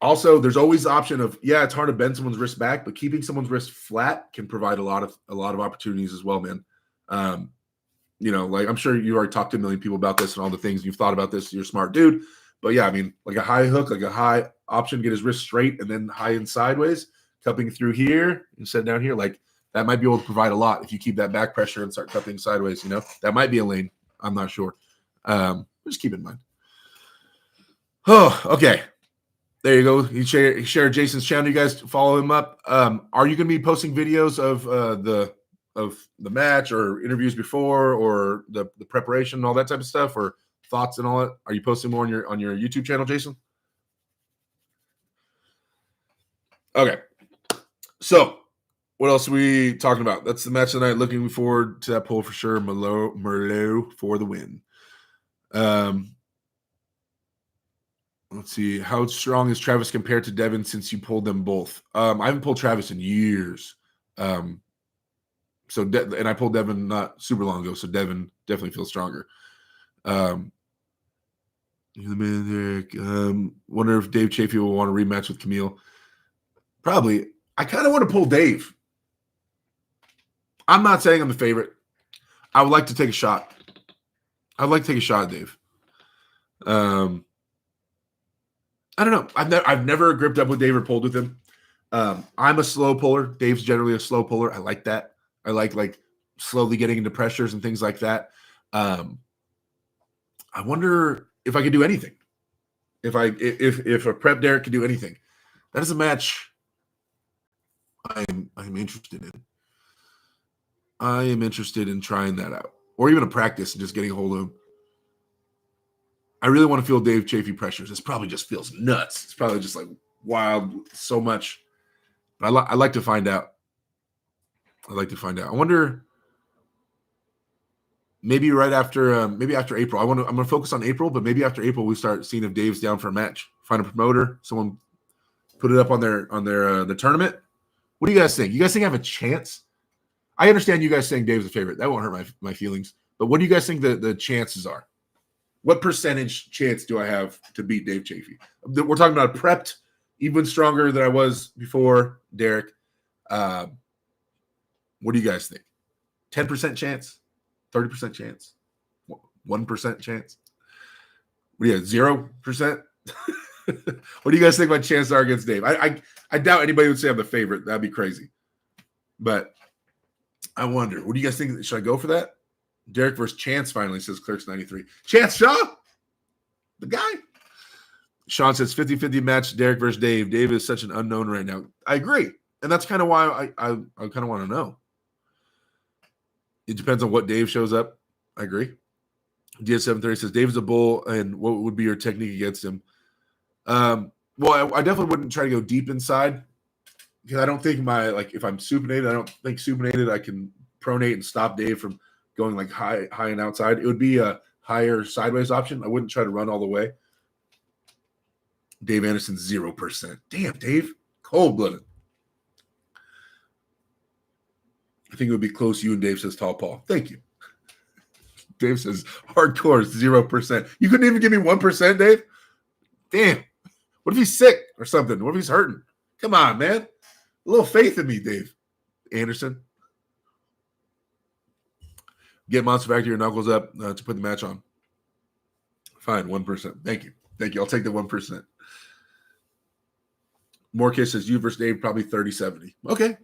also there's always the option of, it's hard to bend someone's wrist back, but keeping someone's wrist flat can provide a lot of opportunities as well, man. Like I'm sure you already talked to a million people about this and all the things you've thought about this. You're a smart dude, but yeah, I mean, like a high hook, like a high option, get his wrist straight and then high and sideways, cupping through here and set down here. Like that might be able to provide a lot if you keep that back pressure and start cupping sideways. That might be a lane. I'm not sure. Just keep it in mind. Oh, okay. There you go. He shared Jason's channel. You guys follow him up. Are you going to be posting videos of the match or interviews before, or the preparation and all that type of stuff, or thoughts and all that? Are you posting more on your YouTube channel, Jason? Okay. So what else are we talking about? That's the match tonight. Looking forward to that poll for sure. Merlot for the win. Let's see. How strong is Travis compared to Devin since you pulled them both? I haven't pulled Travis in years. And I pulled Devin not super long ago, so Devin definitely feels stronger. Wonder if Dave Chafee will want to rematch with Camille. Probably. I kind of want to pull Dave. I'm not saying I'm the favorite. I would like to take a shot. I'd like to take a shot at Dave. I don't know. I've never gripped up with Dave or pulled with him. I'm a slow puller. Dave's generally a slow puller. I like that. I like slowly getting into pressures and things like that. I wonder if I could do anything. If a prep Derek could do anything. That is a match I'm interested in. I am interested in trying that out. Or even a practice and just getting a hold of him. I really want to feel Dave Chafee pressures. This probably just feels nuts. It's probably just like wild, so much. But I like to find out. I wonder, maybe right after, maybe after April. I'm going to focus on April, but maybe after April we start seeing if Dave's down for a match. Find a promoter, someone put it up on their the tournament. What do you guys think? You guys think I have a chance? I understand you guys saying Dave's a favorite. That won't hurt my feelings. But what do you guys think the chances are? What percentage chance do I have to beat Dave Chafee? We're talking about prepped, even stronger than I was before, Derek. What do you guys think? 10% chance? 30% chance? 1% chance? What do you have, 0%? What do you guys think my chances are against Dave? I doubt anybody would say I'm the favorite. That'd be crazy. But I wonder, what do you guys think? Should I go for that? Derek versus Chance finally, says Clerks93. Chance Shaw? The guy? Sean says 50-50 match, Derek versus Dave. Dave is such an unknown right now. I agree. And that's kind of why I kind of want to know. It depends on what Dave shows up. I agree. DS730 says, Dave is a bull, and what would be your technique against him? Well, I definitely wouldn't try to go deep inside, because I don't think if I'm supinated, I don't think supinated I can pronate and stop Dave from going like high and outside. It would be a higher sideways option. I wouldn't try to run all the way. Dave Anderson, 0%. Damn, Dave. Cold-blooded. I think it would be close. You and Dave, says Tall Paul. Thank you. Dave says hardcore is 0%. You couldn't even give me 1%, Dave? Damn. What if he's sick or something? What if he's hurting? Come on, man. A little faith in me, Dave Anderson. Get Monster Factory your knuckles up to put the match on. Fine, 1%. Thank you. Thank you. I'll take the 1%. Morkish says you versus Dave, probably 30-70. Okay.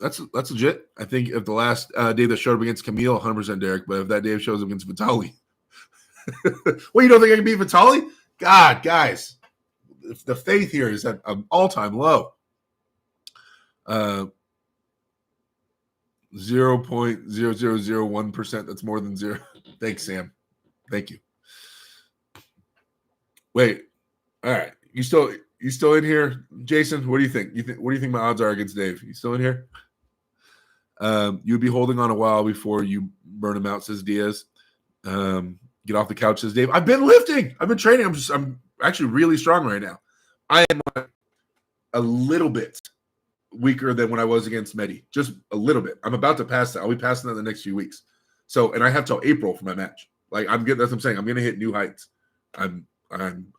That's legit. I think if the last Dave that showed up against Camille, 100% Derek, but if that Dave shows up against Vitali. Well, you don't think I can beat Vitali? God, guys. If the faith here is at an all-time low. 0.0001%. That's more than zero. Thanks, Sam. Thank you. Wait. All right. You still in here, Jason? What do you think? What do you think my odds are against Dave? You still in here? You'd be holding on a while before you burn him out, says Diaz. Get off the couch, says Dave. I've been lifting. I've been training. I'm actually really strong right now. I am a little bit weaker than when I was against Medi. Just a little bit. I'm about to pass that. I'll be passing that in the next few weeks. So, and I have till April for my match. Like, I'm good. That's what I'm saying. I'm going to hit new heights. I'm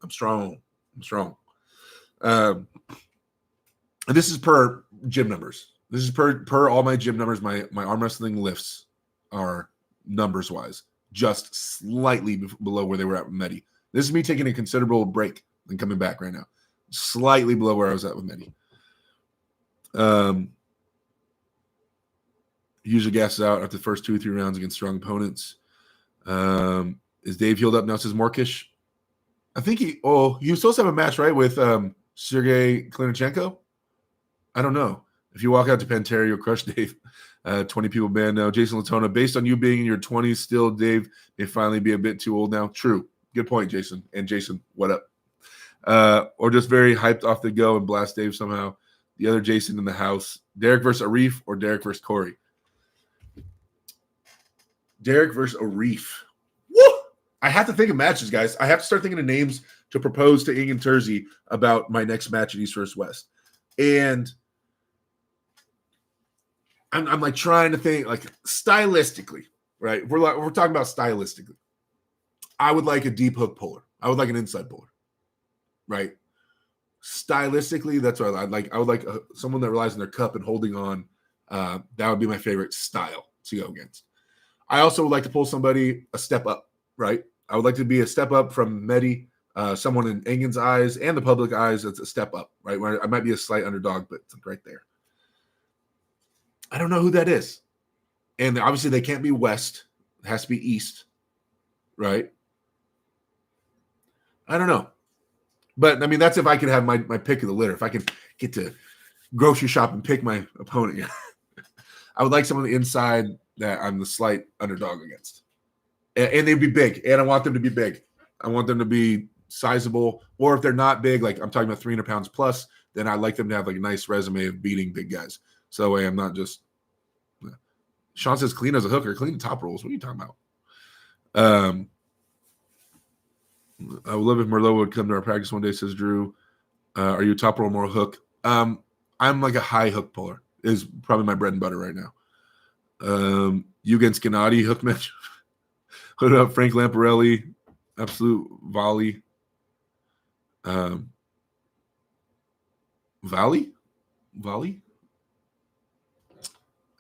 strong. I'm strong. And this is per gym numbers. This is per all my gym numbers. My arm wrestling lifts are numbers wise just slightly below where they were at with Medi. This is me taking a considerable break and coming back right now. Slightly below where I was at with Medi. Usually gasses out after the first 2 or 3 rounds against strong opponents. Is Dave healed up now, says Morkish? I think he was supposed to have a match, right, with Sergey Klinichenko? I don't know. If you walk out to Pantera, you'll crush Dave. 20 people banned now. Jason Latona, based on you being in your 20s still, Dave may finally be a bit too old now. True. Good point, Jason. And Jason, what up? Or just very hyped off the go and blast Dave somehow. The other Jason in the house. Derek versus Arif or Derek versus Corey? Derek versus Arif. Woo! I have to think of matches, guys. I have to start thinking of names to propose to Ing and Terzi about my next match at East vs. West. And I'm like trying to think like stylistically, right? We're talking about stylistically. I would like a deep hook puller. I would like an inside puller, right? Stylistically, that's what I'd like. I would like someone that relies on their cup and holding on. That would be my favorite style to go against. I also would like to pull somebody a step up, right? I would like to be a step up from Medi, someone in Engen's eyes and the public eyes that's a step up, right? Where I might be a slight underdog, but it's right there. I don't know who that is. And obviously they can't be West. It has to be East, right? I don't know. But, I mean, that's if I could have my pick of the litter. If I can get to grocery shop and pick my opponent. I would like someone on the inside that I'm the slight underdog against. And they'd be big. And I want them to be big. I want them to be sizable. Or if they're not big, like I'm talking about 300 pounds plus, then I'd like them to have like a nice resume of beating big guys. So that way I'm not just – Sean says clean as a hooker. Clean top rolls. What are you talking about? I would love if Merlot would come to our practice one day, says Drew. Are you a top roll more hook? I'm like a high hook puller. Is probably my bread and butter right now. You against Gennady, hook match. Put up Frank Lamparelli, absolute volley. Volley?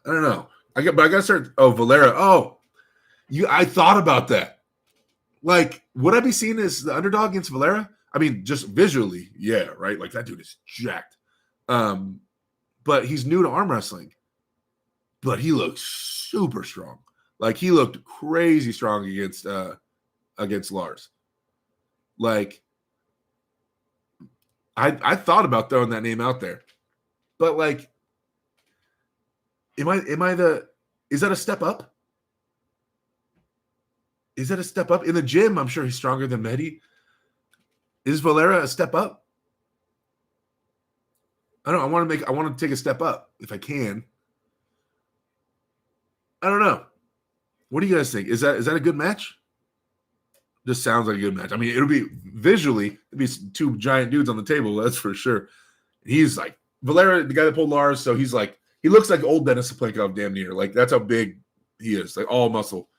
I don't know. I got to start. Oh, Valera. Oh, I thought about that. Like, would I be seen as the underdog against Valera? I mean, just visually, yeah, right? Like, that dude is jacked. But he's new to arm wrestling. but he looked super strong. Like he looked crazy strong against Lars. Like I thought about throwing that name out there, but like, is that a step up? Is that a step up in the gym? I'm sure he's stronger than Mehdi. Is Valera a step up? I want to take a step up if I can. I don't know. What do you guys think? Is that a good match? This sounds like a good match. I mean, it'll be two giant dudes on the table, that's for sure. He's like Valera, the guy that pulled Lars, so he's like, he looks like old Denis Saplenkov damn near. Like that's how big he is, like all muscle.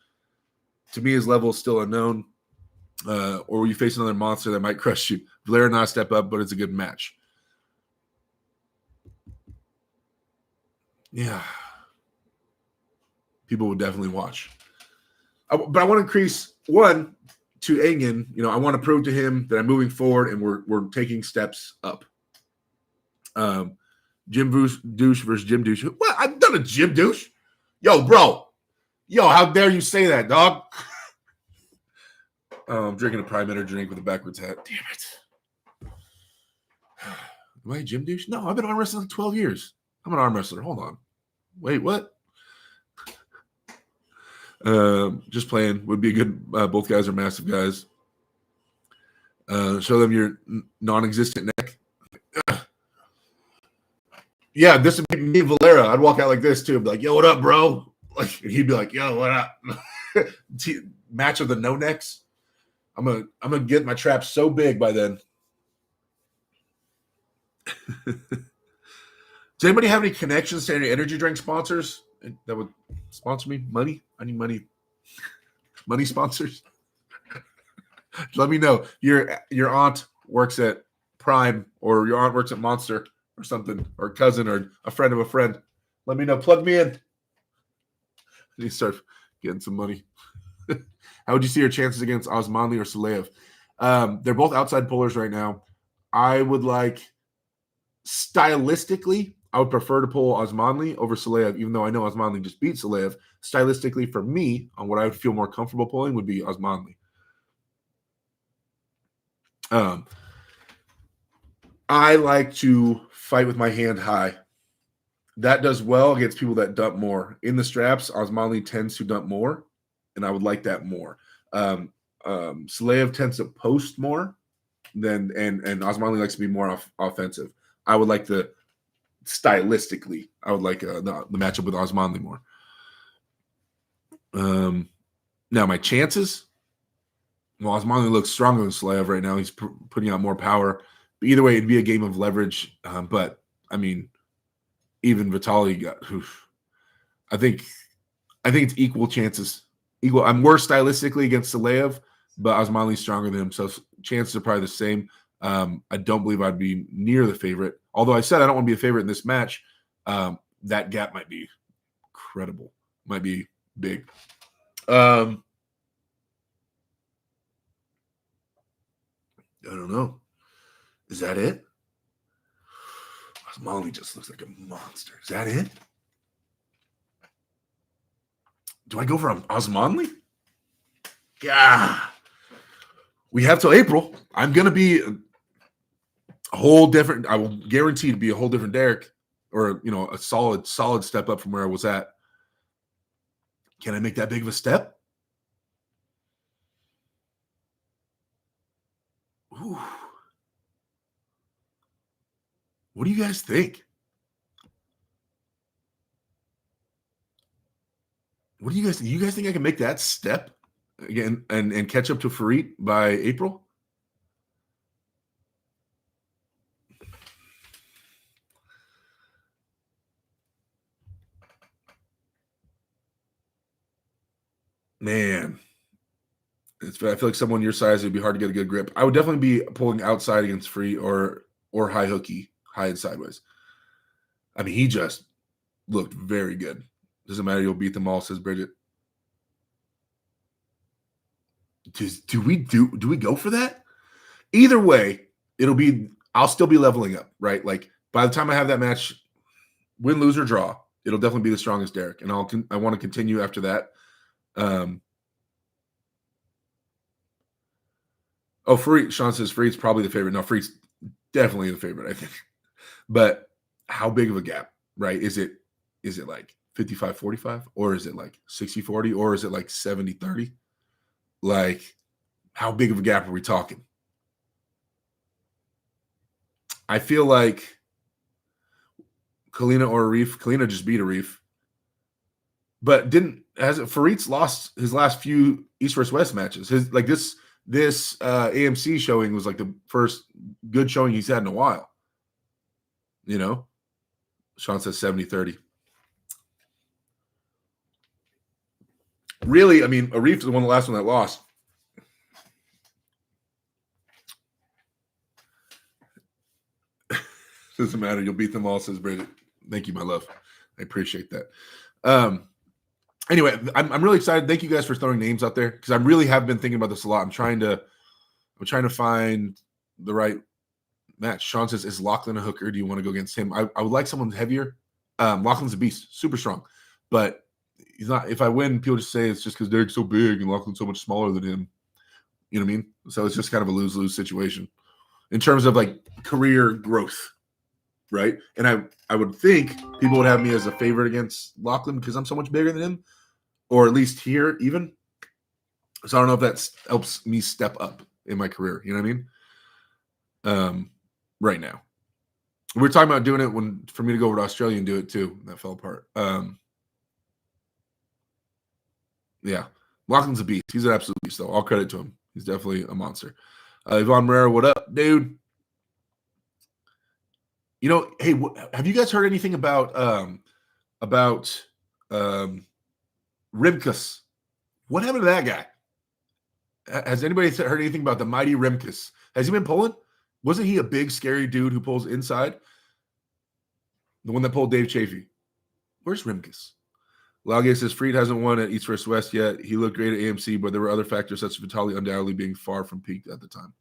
To me, his level is still unknown. Or will you face another monster that might crush you? Valera not a step up, but it's a good match. Yeah. People would definitely watch. But I want to increase one to Engen. You know, I want to prove to him that I'm moving forward and we're taking steps up. Jim Douche versus Jim Douche. What? I've done a Jim Douche? Yo, bro. Yo, how dare you say that, dog? I'm drinking a Prime Energy drink with a backwards hat. Damn it. Am I a Jim Douche? No, I've been arm wrestling like 12 years. I'm an arm wrestler. Hold on. Wait, what? Just playing. Would be a good. Both guys are massive guys. Show them your non-existent neck. Yeah, this would be me and Valera. I'd walk out like this too. I'd be like, yo, what up, bro? Like, he'd be like, yo, what up? Match of the no necks. I'm gonna get my trap so big by then. Does anybody have any connections to any energy drink sponsors that would sponsor me? Money? I need money. Money sponsors. Let me know. Your aunt works at Prime, or your aunt works at Monster, or something, or cousin, or a friend of a friend. Let me know. Plug me in. I need to start getting some money. How would you see your chances against Osmanli or Salev? They're both outside pullers right now. I would like, stylistically, I would prefer to pull Osmanli over Salev, even though I know Osmanli just beat Salev. Stylistically, for me, on what I would feel more comfortable pulling would be Osmanli. I like to fight with my hand high. That does well against people that dump more. In the straps, Osmanli tends to dump more, and I would like that more. Salev tends to post more and Osmanli likes to be more offensive. I would like stylistically, I would like the matchup with Osmanli more. Now my chances, well, Osmanli looks stronger than Salev right now. He's putting out more power. But either way, it'd be a game of leverage. But I mean, even Vitaly got. I think it's equal chances. Equal. I'm worse stylistically against Salev, but Osmanli's stronger than him, so chances are probably the same. I don't believe I'd be near the favorite. Although I said I don't want to be a favorite in this match, that gap might be incredible. Might be big. I don't know. Is that it? Osmanli just looks like a monster. Is that it? Do I go for Osmanli? Yeah. We have till April. I'm going to be a whole different, I will guarantee to be a whole different Derek, or, a solid step up from where I was at. Can I make that big of a step? Ooh. What do you guys think? What do you guys think? You guys think I can make that step again and catch up to Farid by April? Man, I feel like someone your size, it'd be hard to get a good grip. I would definitely be pulling outside against Free or high hooky, high and sideways. I mean, he just looked very good. Doesn't matter, you'll beat them all, says Bridget. Do we go for that? Either way, I'll still be leveling up, right? Like by the time I have that match, win, lose, or draw, it'll definitely be the strongest Derek, and I want to continue after that. Sean says Freed's probably the favorite. No, Freed's definitely the favorite, I think. But how big of a gap, right? Is it like 55-45, or is it like 60-40, or is it like 70-30? Like, how big of a gap are we talking? I feel like Kalina or Arif. Kalina just beat Arif, but Farid's lost his last few East vs West matches. This AMC showing was like the first good showing he's had in a while. You know, Sean says 70-30. Really, I mean, Arif is the last one that lost. Doesn't matter. You'll beat them all, says Bridget. Thank you, my love. I appreciate that. Anyway, I'm really excited. Thank you guys for throwing names out there, because I really have been thinking about this a lot. I'm trying to find the right match. Sean says, is Lachlan a hooker? Do you want to go against him? I would like someone heavier. Lachlan's a beast, super strong, but he's not. If I win, people just say it's just because Derek's so big and Lachlan's so much smaller than him. You know what I mean? So it's just kind of a lose-lose situation in terms of like career growth, right? And I would think people would have me as a favorite against Lachlan because I'm so much bigger than him, or at least here even. So I don't know if that helps me step up in my career. You know what I mean? Right now, we were talking about doing it for me to go over to Australia and do it too. That fell apart. Yeah, Lachlan's a beast. He's an absolute beast, though. All credit to him. He's definitely a monster. Yvonne Moreira, what up, dude? You know, hey, have you guys heard anything about Rimkus? What happened to that guy? Has anybody heard anything about the mighty Rimkus? Has he been pulling? Wasn't he a big, scary dude who pulls inside? The one that pulled Dave Chafee. Where's Rimkus? Lauge says Freed hasn't won at East vs West yet. He looked great at AMC, but there were other factors such as Vitali undoubtedly being far from peaked at the time.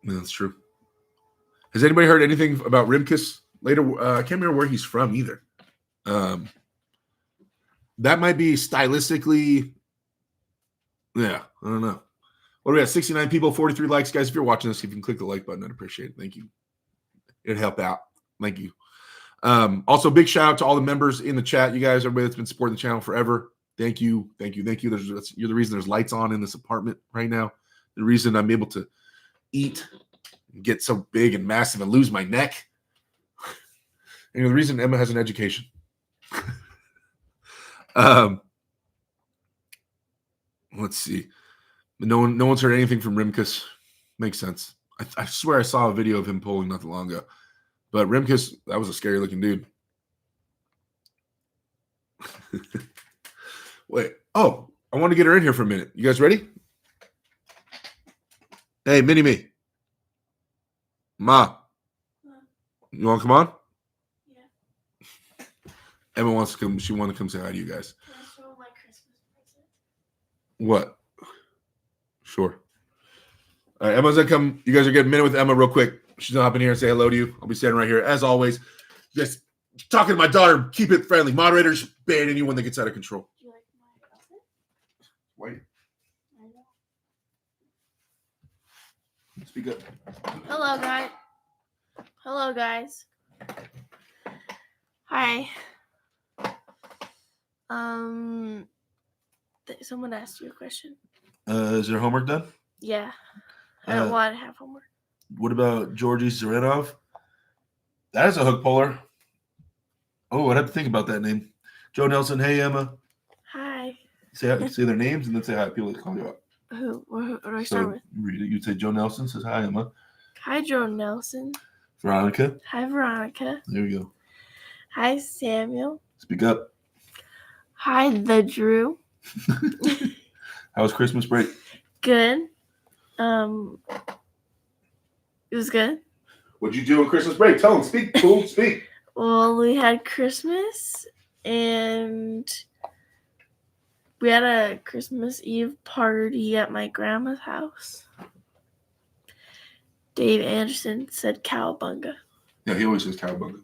Yeah, that's true. Has anybody heard anything about Rimkus later? I can't remember where he's from either. That might be stylistically. Yeah, I don't know. What do we got? 69 people, 43 likes. Guys, if you're watching this, if you can click the like button, I'd appreciate it. Thank you. It'd help out. Thank you. Also, big shout out to all the members in the chat. You guys, everybody that's been supporting the channel forever. Thank you. Thank you. Thank you. You're the reason there's lights on in this apartment right now. The reason I'm able to eat and get so big and massive and lose my neck. And the reason Emma has an education. Let's see. No one's heard anything from Rimkus. Makes sense. I swear I saw a video of him pulling not too long ago. But Rimkus, that was a scary looking dude. Wait. Oh, I want to get her in here for a minute. You guys ready? Hey, Mini-Me. Ma. You want to come on? Yeah. Emma wants to come. She wanted to come say hi to you guys. Can I show my Christmas present? What? Sure. All right, Emma's gonna come. You guys are getting a minute with Emma real quick. She's gonna hop in here and say hello to you. I'll be standing right here as always. Just talking to my daughter. Keep it friendly. Moderators ban anyone that gets out of control. Do you like my outfit? Wait. I know. Speak up. Hello, guys. Hello, guys. Hi. Someone asked you a question. Is your homework done? Yeah. I don't want to have homework. What about Georgi Zarenov? That is a hook puller. Oh, I'd have to think about that name. Joe Nelson. Hey, Emma. Hi. Say their names and then say hi. People call you up. Who? What do I start with? Read it. You'd say Joe Nelson says hi, Emma. Hi, Joe Nelson. Veronica. Hi, Veronica. There we go. Hi, Samuel. Speak up. Hi, the Drew. How was Christmas break? Good. It was good. What'd you do on Christmas break? Tell them. Speak. Cool. Speak. Well, we had Christmas and We had a Christmas Eve party at my grandma's house. Dave Anderson said cowabunga. Yeah, he always says cowabunga.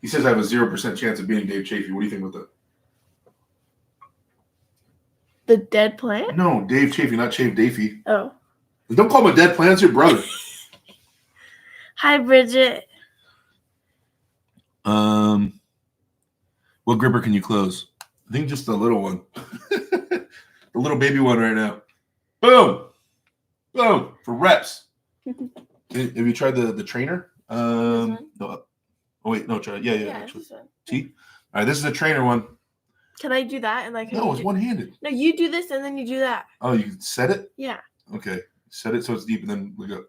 He says I have a 0% chance of beating Dave Chafee. What do you think about that? The dead plant? No, Dave Chafee, not Chafe Dafey. Oh. Don't call him a dead plant. It's your brother. Hi, Bridget. What gripper can you close? I think just the little one. The little baby one right now. Boom. Boom. For reps. Have you tried the trainer? No. Oh, wait. No, try. Yeah. Actually. This one. See? All right. This is a trainer one. Can I do that? And like, No, it's one-handed. No, you do this and then you do that. Oh, you can set it? Yeah. Okay. Set it so it's deep and then look up.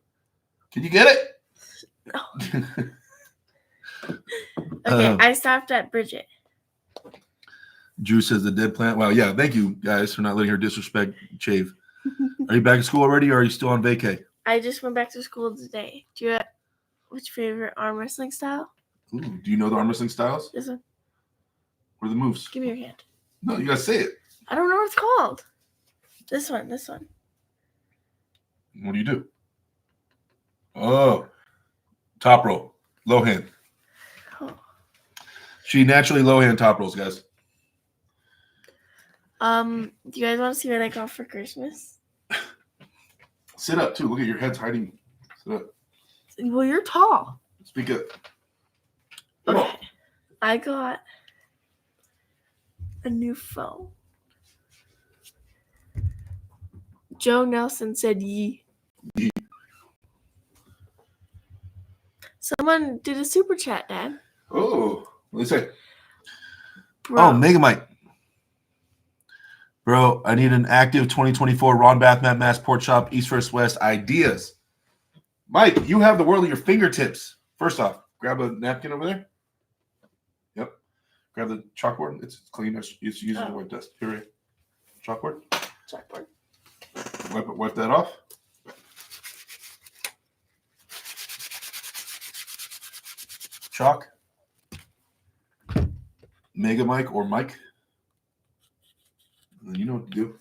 Can you get it? No. Okay, I stopped at Bridget. Drew says the dead plant. Wow, yeah. Thank you guys for not letting her disrespect Chave. Are you back at school already, or are you still on vacay? I just went back to school today. Do you have what's your favorite arm wrestling style? Ooh, do you know the arm wrestling styles? This one. What are the moves? Give me your hand. No, you gotta say it. I don't know what it's called. This one. What do you do? Oh, top roll, low hand. Oh. She naturally low hand top rolls, guys. Do you guys want to see what I got for Christmas? Sit up too. Look at your head's hiding. Sit up. Well, you're tall. Speak up. Come Okay. on. I got a new phone. Joe Nelson said yee. Yee. Someone did a super chat, Dad. Oh, what do they say? Bro. Oh, Mega Mike. Bro, I need an active 2024 Ron Bath Matt Mass Pork Chop East vs. West ideas. Mike, you have the world at your fingertips. First off, grab a napkin over there. Yep. Grab the chalkboard. It's clean. It's using the white dust. Here, chalkboard. Chalkboard. Wipe that off. Chalk. Mega Mike or Mike. And you know what to do.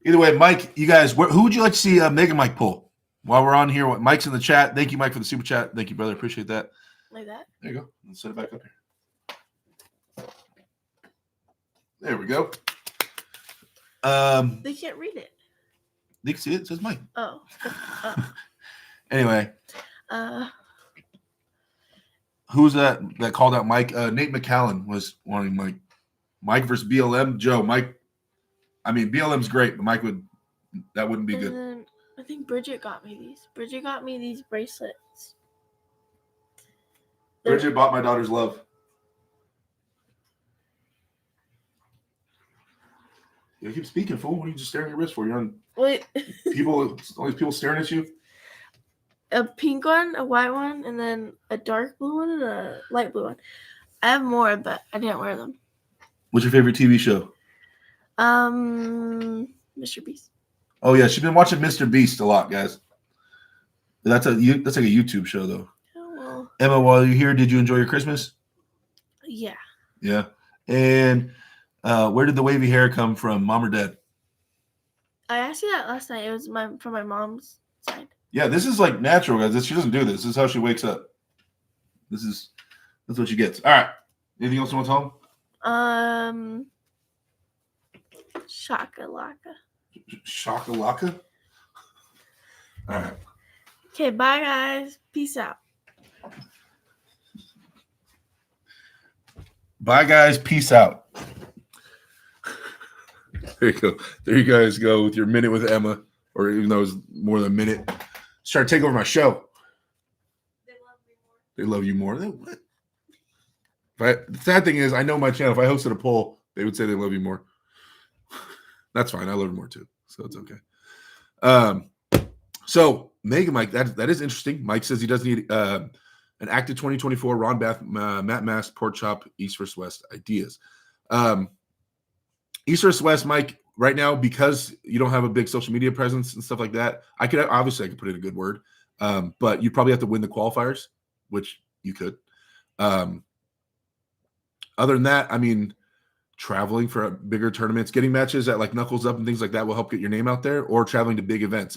Either way, Mike, you guys, who would you like to see Mega Mike pull? While we're on here, Mike's in the chat. Thank you, Mike, for the super chat. Thank you, brother. Appreciate that. Like that? There you go. Let's set it back up here. There we go. They can't read it. You can see it. It says Mike. Oh. Anyway, Uh. who's that called out Mike? Nate McCallan was wanting Mike. Mike versus BLM. Joe, Mike. I mean, BLM's great, but Mike wouldn't be good. Then I think Bridget got me these. Bridget got me these bracelets. Bridget bought my daughter's love. You keep speaking, fool. What are you just staring at your wrist for? You're on Wait. all these people staring at you. A pink one, a white one, and then a dark blue one and a light blue one. I have more, but I didn't wear them. What's your favorite TV show? Mr. Beast. Oh yeah, she's been watching Mr. Beast a lot, guys. That's like a YouTube show though. Oh well. Emma, while you're here, did you enjoy your Christmas? Yeah. Yeah. And where did the wavy hair come from, mom or dad? I asked you that last night. It was from my mom's side. Yeah, this is like natural, guys. She doesn't do this. This is how she wakes up. That's what she gets. All right. Anything else you want to tell them? Shakalaka. Shakalaka? All right. Okay, bye guys. Peace out. Bye, guys. Peace out. There you go. There you guys go with your minute with Emma, or even though it was more than a minute. Just trying to take over my show. They love you more. What? The sad thing is, I know my channel. If I hosted a poll, they would say they love you more. That's fine. I love you more too, so it's okay. So Mega Mike, that is interesting. Mike says he does need an active 2024 Ron Bath Matt Mass Pork Chop East vs. West ideas. East vs. West, Mike. Right now, because you don't have a big social media presence and stuff like that, I could put in a good word, but you probably have to win the qualifiers, which you could. Other than that, I mean, traveling for bigger tournaments, getting matches at like Knuckles Up and things like that will help get your name out there, or traveling to big events.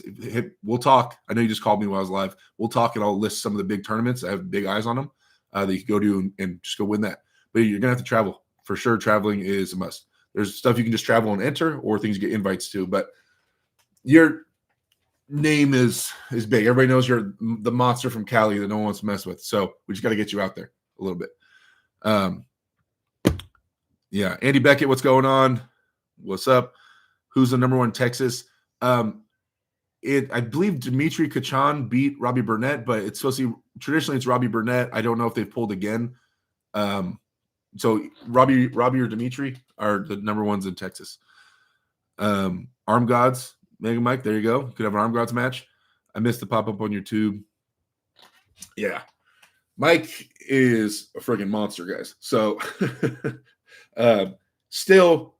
We'll talk. I know you just called me while I was live. We'll talk and I'll list some of the big tournaments. I have big eyes on them that you can go to and just go win that. But you're going to have to travel. For sure, traveling is a must. There's stuff you can just travel and enter, or things you get invites to. But your name is big. Everybody knows you're the monster from Cali that no one wants to mess with. So we just got to get you out there a little bit. Yeah, Andy Beckett, what's going on? What's up? Who's the number one Texas? I believe Dimitri Kachan beat Robbie Burnett, but it's supposed to be traditionally it's Robbie Burnett. I don't know if they've pulled again. So Robbie or Dimitri are the number ones in Texas. Arm Gods, Mega Mike, there you go. Could have an Arm Gods match. I missed the pop-up on your tube. Yeah. Mike is a friggin' monster, guys. So still,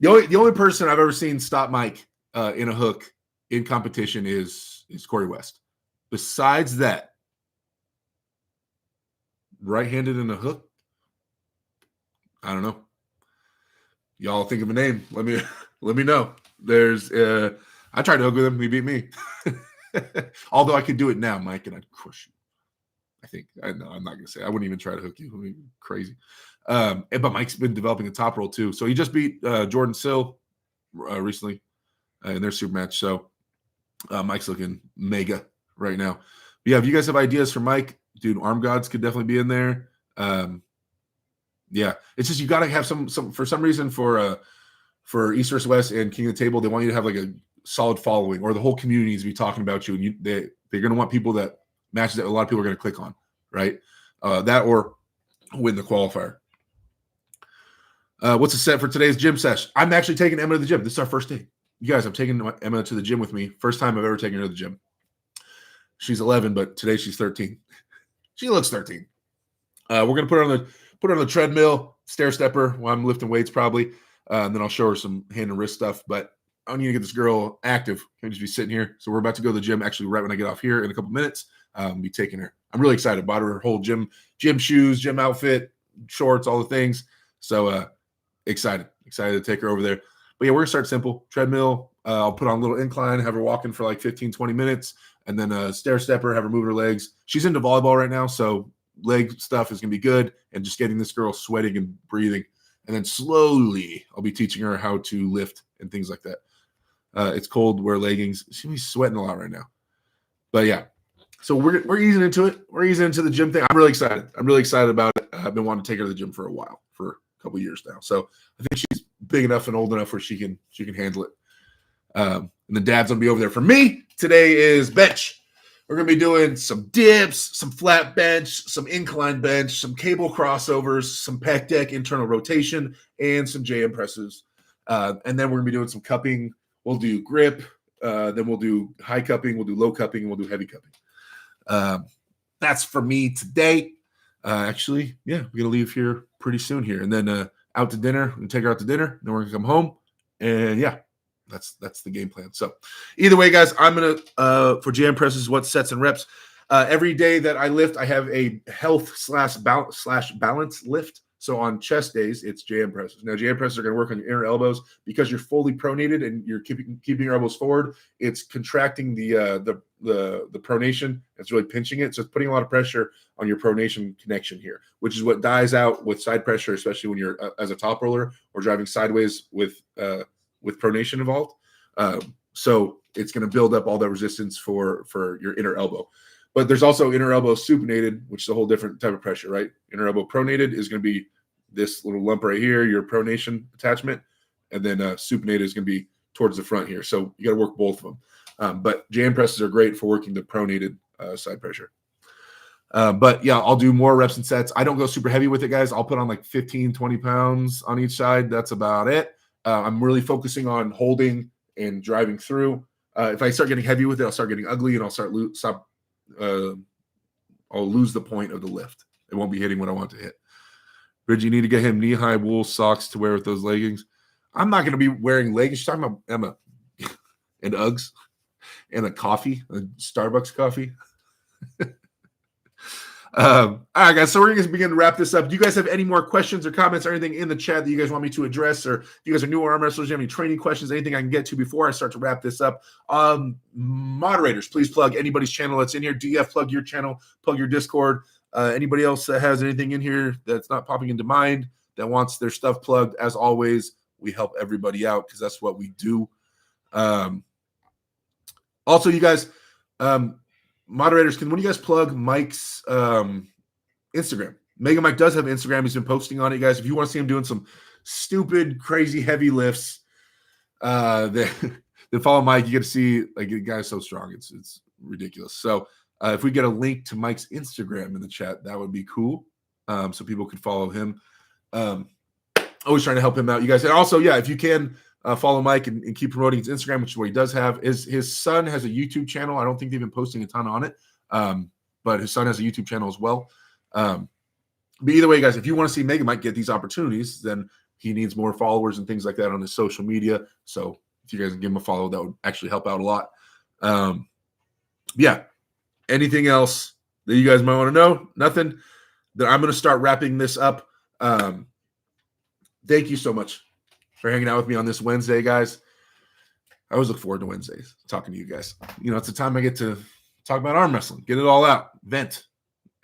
the only person I've ever seen stop Mike in a hook in competition is Corey West. Besides that, right-handed in a hook, I don't know. Y'all think of a name. Let me know. There's I tried to hook with him. He beat me. Although I could do it now, Mike, and I'd crush you. I think. I'm not going to say. I wouldn't even try to hook you. I mean, crazy. But Mike's been developing a top roll too. So he just beat Jordan Sill recently in their super match. So Mike's looking mega right now. But yeah, if you guys have ideas for Mike, dude, Arm Gods could definitely be in there. Yeah, it's just you got to have some for some reason for East vs. West and King of the Table, they want you to have like a solid following, or the whole community needs to be talking about you, and they're going to want people that matches that a lot of people are going to click on, right? That or win the qualifier. What's the set for today's gym sesh? I'm actually taking Emma to the gym. This is our first day. You guys, I'm taking Emma to the gym with me. First time I've ever taken her to the gym. She's 11, but today she's 13. She looks 13. We're going to put her on the treadmill, stair stepper while I'm lifting weights probably. And then I'll show her some hand and wrist stuff. But I need to get this girl active. Can't just be sitting here. So we're about to go to the gym actually right when I get off here in a couple minutes. Be taking her. I'm really excited. Bought her whole gym shoes, gym outfit, shorts, all the things. So excited to take her over there. But yeah, we're going to start simple. Treadmill. I'll put on a little incline, have her walking for like 15, 20 minutes, and then stair stepper, have her move her legs. She's into volleyball right now, so leg stuff is going to be good, and just getting this girl sweating and breathing. And then slowly I'll be teaching her how to lift and things like that. It's cold, wear leggings. She's going to be sweating a lot right now. But yeah, so we're easing into it. We're easing into the gym thing. I'm really excited. about it. I've been wanting to take her to the gym for a while, for a couple years now. So I think she's big enough and old enough where she can handle it. And the dad's going to be over there. For me, today is bench. We're going to be doing some dips, some flat bench, some incline bench, some cable crossovers, some pec deck internal rotation, and some JM presses. And then we're going to be doing some cupping. We'll do grip. Then we'll do high cupping. We'll do low cupping. And we'll do heavy cupping. That's for me today. Actually, yeah, we're going to leave here pretty soon here. And then out to dinner. We'll take her out to dinner. Then we're going to come home. And yeah. That's the game plan. So either way, guys, I'm going to, for jam presses, what sets and reps. Every day that I lift, I have a health / balance lift. So on chest days, it's jam presses. Now, jam presses are going to work on your inner elbows because you're fully pronated and you're keeping your elbows forward. It's contracting the pronation. It's really pinching it. So it's putting a lot of pressure on your pronation connection here, which is what dies out with side pressure, especially when you're as a top roller or driving sideways with pronation involved. So it's going to build up all that resistance for your inner elbow. But there's also inner elbow supinated, which is a whole different type of pressure, right? Inner elbow pronated is going to be this little lump right here, your pronation attachment. And then supinated is going to be towards the front here. So you got to work both of them. But jam presses are great for working the pronated side pressure. But yeah, I'll do more reps and sets. I don't go super heavy with it, guys. I'll put on like 15, 20 pounds on each side. That's about it. I'm really focusing on holding and driving through. If I start getting heavy with it, I'll start getting ugly and I'll lose the point of the lift. It won't be hitting what I want to hit. Bridge, you need to get him knee-high wool socks to wear with those leggings. I'm not going to be wearing leggings. She's talking about Emma and Uggs and a coffee, a Starbucks coffee. All right, guys. So we're going to begin to wrap this up. Do you guys have any more questions or comments or anything in the chat that you guys want me to address? Or if you guys are new arm wrestlers, you have any training questions, anything I can get to before I start to wrap this up? Moderators, please plug anybody's channel that's in here. DF, plug your channel, plug your Discord. Anybody else that has anything in here that's not popping into mind that wants their stuff plugged, as always, we help everybody out because that's what we do. Also, you guys, moderators, can when you guys plug Mike's Instagram? Mega Mike does have Instagram. He's been posting on it, guys. If you want to see him doing some stupid, crazy, heavy lifts, then follow Mike. You get to see, like, the guy's so strong. It's ridiculous. So if we get a link to Mike's Instagram in the chat, that would be cool. So people could follow him. Always trying to help him out, you guys. And also, yeah, if you can follow Mike and keep promoting his Instagram, which is what he does have. His son has a YouTube channel. I don't think they've been posting a ton on it, but his son has a YouTube channel as well. But either way, guys, if you want to see Mega Mike get these opportunities, then he needs more followers and things like that on his social media. So if you guys can give him a follow, that would actually help out a lot. Yeah. Anything else that you guys might want to know? Nothing. Then I'm going to start wrapping this up. Thank you so much for hanging out with me on this Wednesday, guys. I always look forward to Wednesdays, talking to you guys. You know, it's a time I get to talk about arm wrestling, get it all out, vent,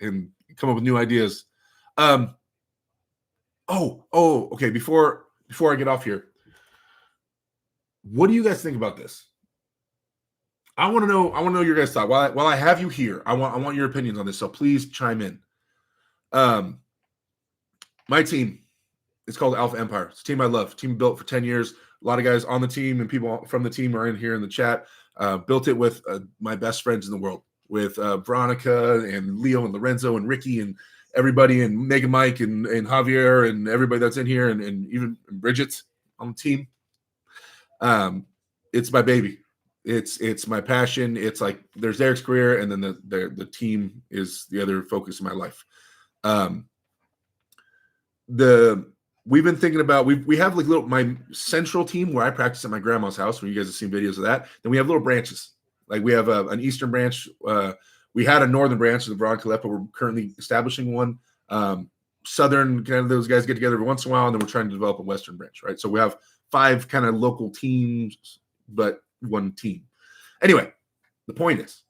and come up with new ideas. Okay. Before I get off here, what do you guys think about this? I want to know your guys' thought. While I have you here, I want your opinions on this. So please chime in. My team, it's called Alpha Empire. It's a team I love. Team built for 10 years. A lot of guys on the team and people from the team are in here in the chat. Built it with my best friends in the world, with Veronica and Leo and Lorenzo and Ricky and everybody, and Mega Mike and Javier and everybody that's in here, and even Bridget on the team. It's my baby. It's my passion. It's like there's Eric's career, and then the team is the other focus of my life. We've been thinking about, we have like my central team where I practice at my grandma's house, where you guys have seen videos of that. Then we have little branches. Like we have an eastern branch. We had a northern branch of the Veronica left, but we're currently establishing one. Southern, kind of those guys get together every once in a while, and then we're trying to develop a western branch, right? So we have 5 kind of local teams, but one team. Anyway, the point is,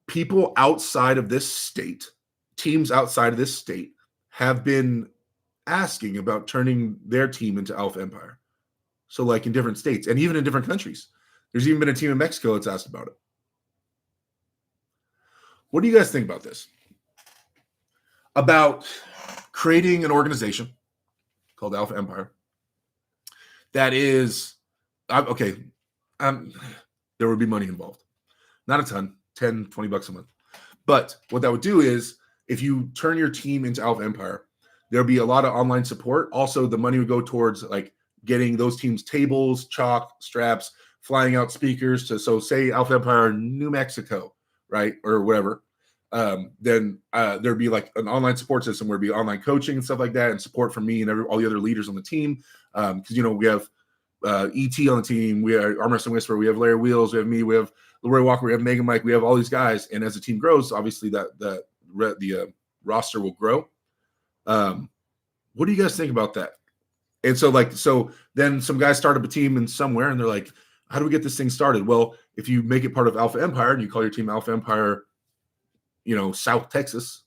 people outside of this state, teams outside of this state, have been asking about turning their team into Alpha Empire. So like in different states and even in different countries. There's even been a team in Mexico that's asked about it. What do you guys think about this? About creating an organization called Alpha Empire that is, there would be money involved. Not a ton, 10, 20 bucks a month. But what that would do is, if you turn your team into Alpha Empire, there'll be a lot of online support. Also, the money would go towards like getting those teams tables, chalk, straps, flying out speakers to, so say Alpha Empire, New Mexico, right? Or whatever. Then there'd be like an online support system where it'd be online coaching and stuff like that, and support from me and all the other leaders on the team. Because, you know, we have ET on the team, we have Arm Wrestling Whisperer, we have Larry Wheels, we have me, we have Leroy Walker, we have Mega Mike, we have all these guys. And as the team grows, obviously the roster will grow. What do you guys think about that? And so then some guys start up a team in somewhere, and they're like, how do we get this thing started? Well, if you make it part of Alpha Empire and you call your team Alpha Empire, you know, South Texas,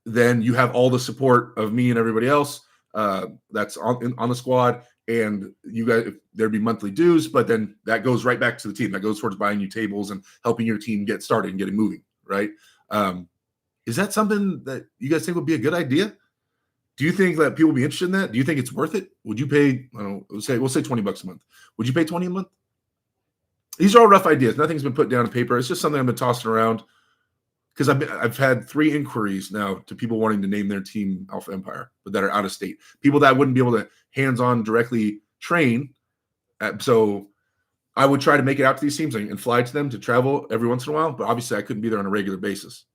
then you have all the support of me and everybody else that's on the squad. And you guys, there'd be monthly dues, but then that goes right back to the team. That goes towards buying you tables and helping your team get started and getting moving, right? Is that something that you guys think would be a good idea? Do you think that people would be interested in that? Do you think it's worth it? Would you pay, I don't know, we'll say 20 bucks a month. Would you pay 20 a month? These are all rough ideas. Nothing's been put down on paper. It's just something I've been tossing around, because I've had 3 inquiries now to people wanting to name their team Alpha Empire, but that are out of state. People that wouldn't be able to hands-on directly train. So I would try to make it out to these teams and fly to them to travel every once in a while, but obviously I couldn't be there on a regular basis.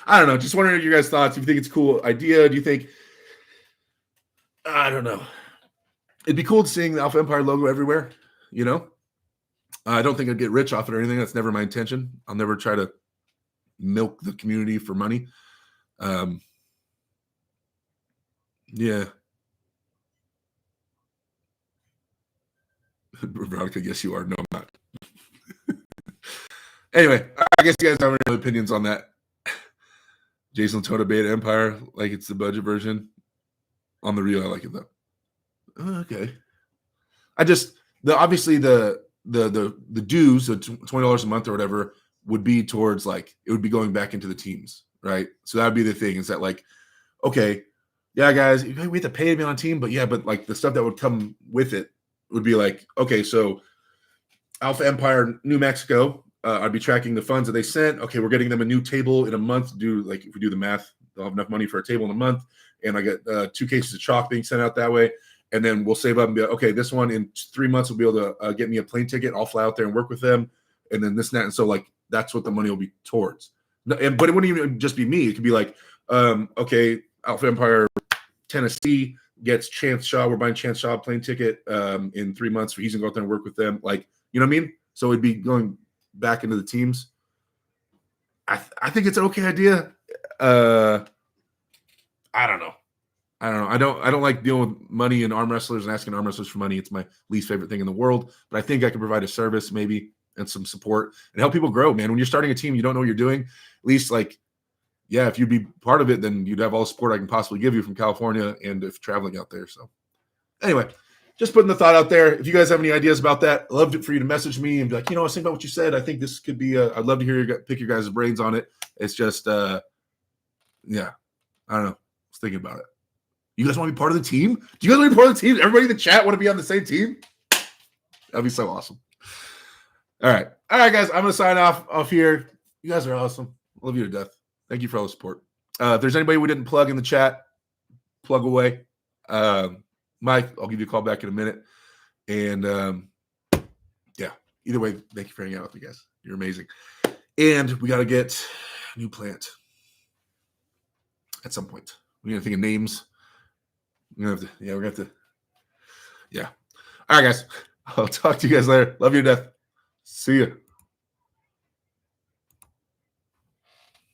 I don't know. Just wondering your guys' thoughts. If you think it's a cool idea, do you think, I don't know. It'd be cool to seeing the Alpha Empire logo everywhere, you know? I don't think I'd get rich off it or anything. That's never my intention. I'll never try to milk the community for money. Yeah. Veronica, yes, you are. No, I'm not. Anyway, I guess you guys have any opinions on that. Jason Toda Beta Empire, like it's the budget version. On the real, I like it though. Okay. I just obviously the dues, the $20 a month or whatever, would be towards like it would be going back into the teams, right? So that would be the thing, is that like, okay, yeah, guys, we have to pay to be on a team, but like the stuff that would come with it would be like, okay, so Alpha Empire New Mexico, I'd be tracking the funds that they sent. Okay, we're getting them a new table in a month. Like if we do the math, they'll have enough money for a table in a month, and I get 2 cases of chalk being sent out that way. And then we'll save up and be like, okay, this one in 3 months will be able to get me a plane ticket. I'll fly out there and work with them, and then this and that. And so like that's what the money will be towards. But it wouldn't even just be me. It could be like, okay, Alpha Empire Tennessee gets Chance Shaw. We're buying Chance Shaw a plane ticket in 3 months. He's gonna go out there and work with them. Like, you know what I mean? So it'd be going back into the teams. I think it's an okay idea. I don't know. I don't like dealing with money and arm wrestlers and asking arm wrestlers for money. It's my least favorite thing in the world. But I think I can provide a service maybe and some support and help people grow, man. When you're starting a team, you don't know what you're doing. At least like, yeah, if you'd be part of it, then you'd have all the support I can possibly give you from California and if traveling out there. So anyway, just putting the thought out there. If you guys have any ideas about that, I'd love for you to message me and be like, I was thinking about what you said. I think this could be I'd love to hear pick your guys' brains on it. It's just, yeah, I don't know. I was thinking about it. You guys want to be part of the team? Do you guys want to be part of the team? Everybody in the chat want to be on the same team? That'd be so awesome. All right, guys. I'm going to sign off here. You guys are awesome. Love you to death. Thank you for all the support. If there's anybody we didn't plug in the chat, plug away. Mike, I'll give you a call back in a minute. And yeah, either way, thank you for hanging out with me, guys. You're amazing. And we got to get a new plant at some point. We're going to think of names. We're going to have to. Yeah. All right, guys. I'll talk to you guys later. Love you to death. See you.